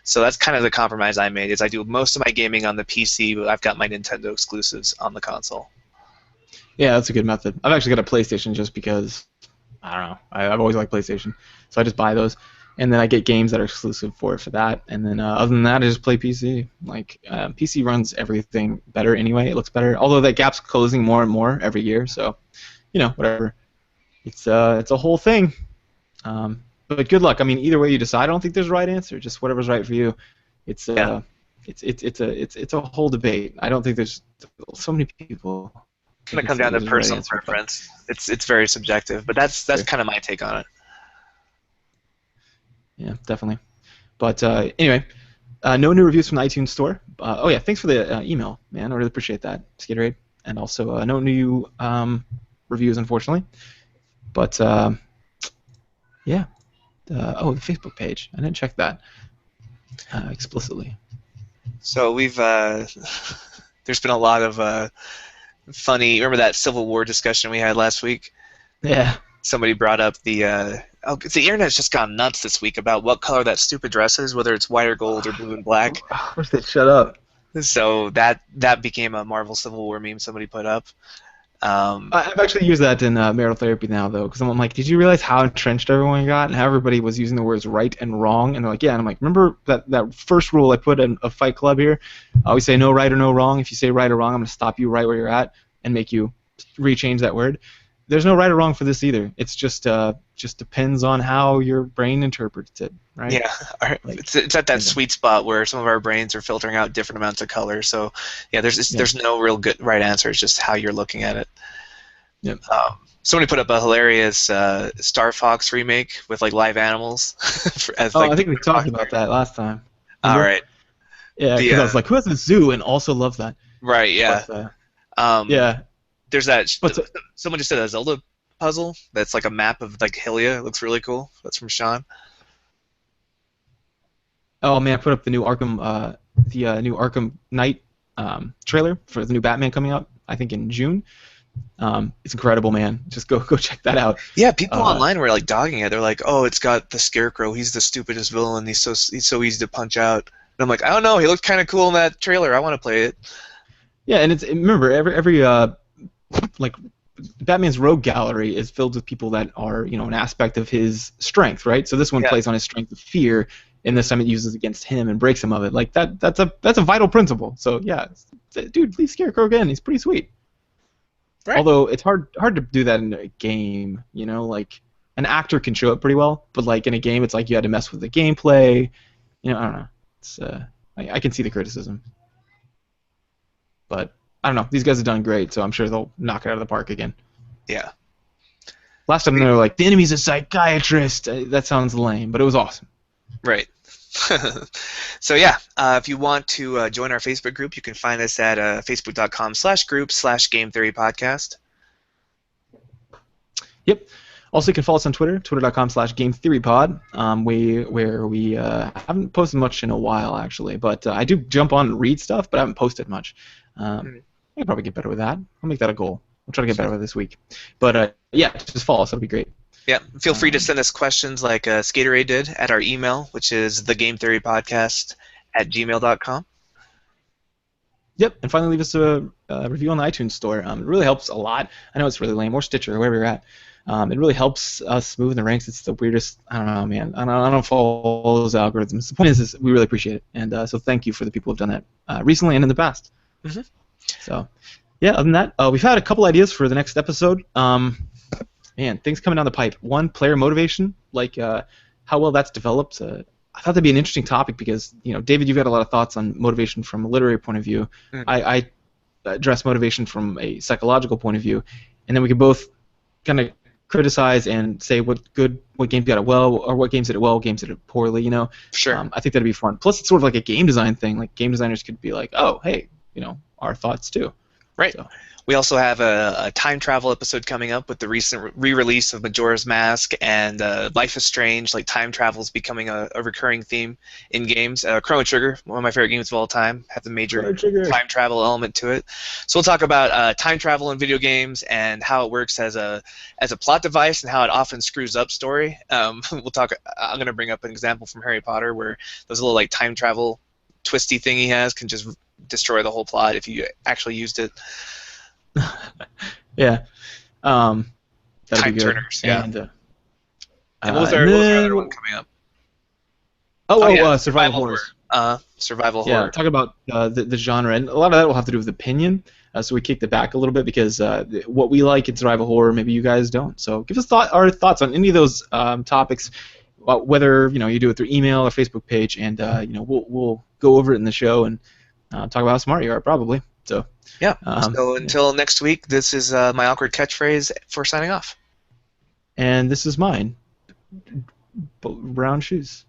So that's kind of the compromise I made. Is I do most of my gaming on the PC, but I've got my Nintendo exclusives on the console. Yeah, that's a good method. I've actually got a PlayStation just because I don't know. I've always liked PlayStation, so I just buy those, and then I get games that are exclusive for that. And then other than that, I just play PC. Like PC runs everything better anyway. It looks better, although that gap's closing more and more every year. So whatever. It's a whole thing. But good luck. I mean, either way you decide, I don't think there's a right answer. Just whatever's right for you. It's it's a whole debate. I don't think there's so many people. It's gonna come down to personal preference. It's very subjective, but that's kind of my take on it. Yeah, definitely. But anyway, no new reviews from the iTunes store. Oh yeah, thanks for the email, man. I really appreciate that, Skaterade. And also no new reviews, unfortunately. But yeah. The Facebook page. I didn't check that explicitly. So we've there's been a lot of funny. Remember that Civil War discussion we had last week? Yeah. Somebody brought up the internet's just gone nuts this week about what color that stupid dress is, whether it's white or gold or blue and black. Of course they shut up. So that became a Marvel Civil War meme somebody put up. I've actually used that in marital therapy now, though, because I'm like, did you realize how entrenched everyone got and how everybody was using the words right and wrong? And they're like, yeah. And I'm like, remember that first rule I put in a Fight Club here? I always say no right or no wrong. If you say right or wrong, I'm going to stop you right where you're at and make you rechange that word. There's no right or wrong for this either. It's just depends on how your brain interprets it, right? Yeah, it's at that sweet spot where some of our brains are filtering out different amounts of color. So yeah, there's no real good right answer. It's just how you're looking at it. Yep. Somebody put up a hilarious Star Fox remake with like live animals. I think we talked about that last time. All right. Yeah, because I was like, who has a zoo and also loves that? Right. Yeah. But, yeah. There's that. Someone just did a Zelda puzzle that's like a map of like Hylia. It looks really cool. That's from Sean. Oh man, I put up the new Arkham, Knight trailer for the new Batman coming out. I think in June. It's incredible, man. Just go check that out. Yeah, people online were like dogging it. They're like, "Oh, it's got the Scarecrow. He's the stupidest villain. He's so easy to punch out." And I'm like, "I don't know. He looked kind of cool in that trailer. I want to play it." Yeah, and remember every like Batman's rogue gallery is filled with people that are an aspect of his strength, right? So this one plays on his strength of fear, and this time it uses against him and breaks him of it. Like that's a vital principle. So yeah, dude, leave Scarecrow again. He's pretty sweet. Right. Although it's hard to do that in a game, like an actor can show it pretty well, but like in a game, it's like you had to mess with the gameplay. I don't know. It's I can see the criticism, but I don't know. These guys have done great, so I'm sure they'll knock it out of the park again. Yeah. Last time they were like, the enemy's a psychiatrist. That sounds lame, but it was awesome. Right. So yeah, if you want to join our Facebook group, you can find us at facebook.com/group/GameTheoryPodcast. Yep. Also, you can follow us on Twitter, twitter.com/GameTheoryPod, where we haven't posted much in a while, actually. But I do jump on and read stuff, but I haven't posted much. I can probably get better with that. I'll make that a goal. I'll try to get better with it this week. But yeah, just follow us. That'll be great. Yeah, feel free to send us questions like Skaterade did at our email, which is thegametheorypodcast@gmail.com. Yep, and finally leave us a review on the iTunes store. It really helps a lot. I know it's really lame, or Stitcher, or wherever you're at. It really helps us move in the ranks. It's the weirdest. I don't know, man. I don't follow all those algorithms. The point is we really appreciate it, and so thank you for the people who've done that recently and in the past. Mm-hmm. So, yeah. Other than that, we've had a couple ideas for the next episode. Man, things coming down the pipe. One, player motivation, like how well that's developed. I thought that'd be an interesting topic because, David, you've got a lot of thoughts on motivation from a literary point of view. Mm. I address motivation from a psychological point of view, and then we could both kind of criticize and say what games got it well, or what games did it well, what games did it poorly. Sure. I think that'd be fun. Plus, it's sort of like a game design thing. Like game designers could be like, oh, hey, our thoughts too. Right. So. We also have a time travel episode coming up with the recent re-release of Majora's Mask and Life is Strange. Like time travel is becoming a recurring theme in games. Chrono Trigger, one of my favorite games of all time, has a major time travel element to it. So we'll talk about time travel in video games and how it works as a plot device and how it often screws up story. We'll talk. I'm going to bring up an example from Harry Potter where there's a little like time travel twisty thing he has can just destroy the whole plot if you actually used it. Yeah. Time Turners, yeah. And what was our other one coming up? Survival Horrors. Survival Yeah, horror. talk about the genre, and a lot of that will have to do with opinion. So we kicked it back a little bit because what we like in survival horror, maybe you guys don't. So give us our thoughts on any of those topics, whether you do it through email or Facebook page, and we'll go over it in the show and talk about how smart you are, probably. So Yeah. So yeah. until next week, this is my awkward catchphrase for signing off. And this is mine, brown shoes.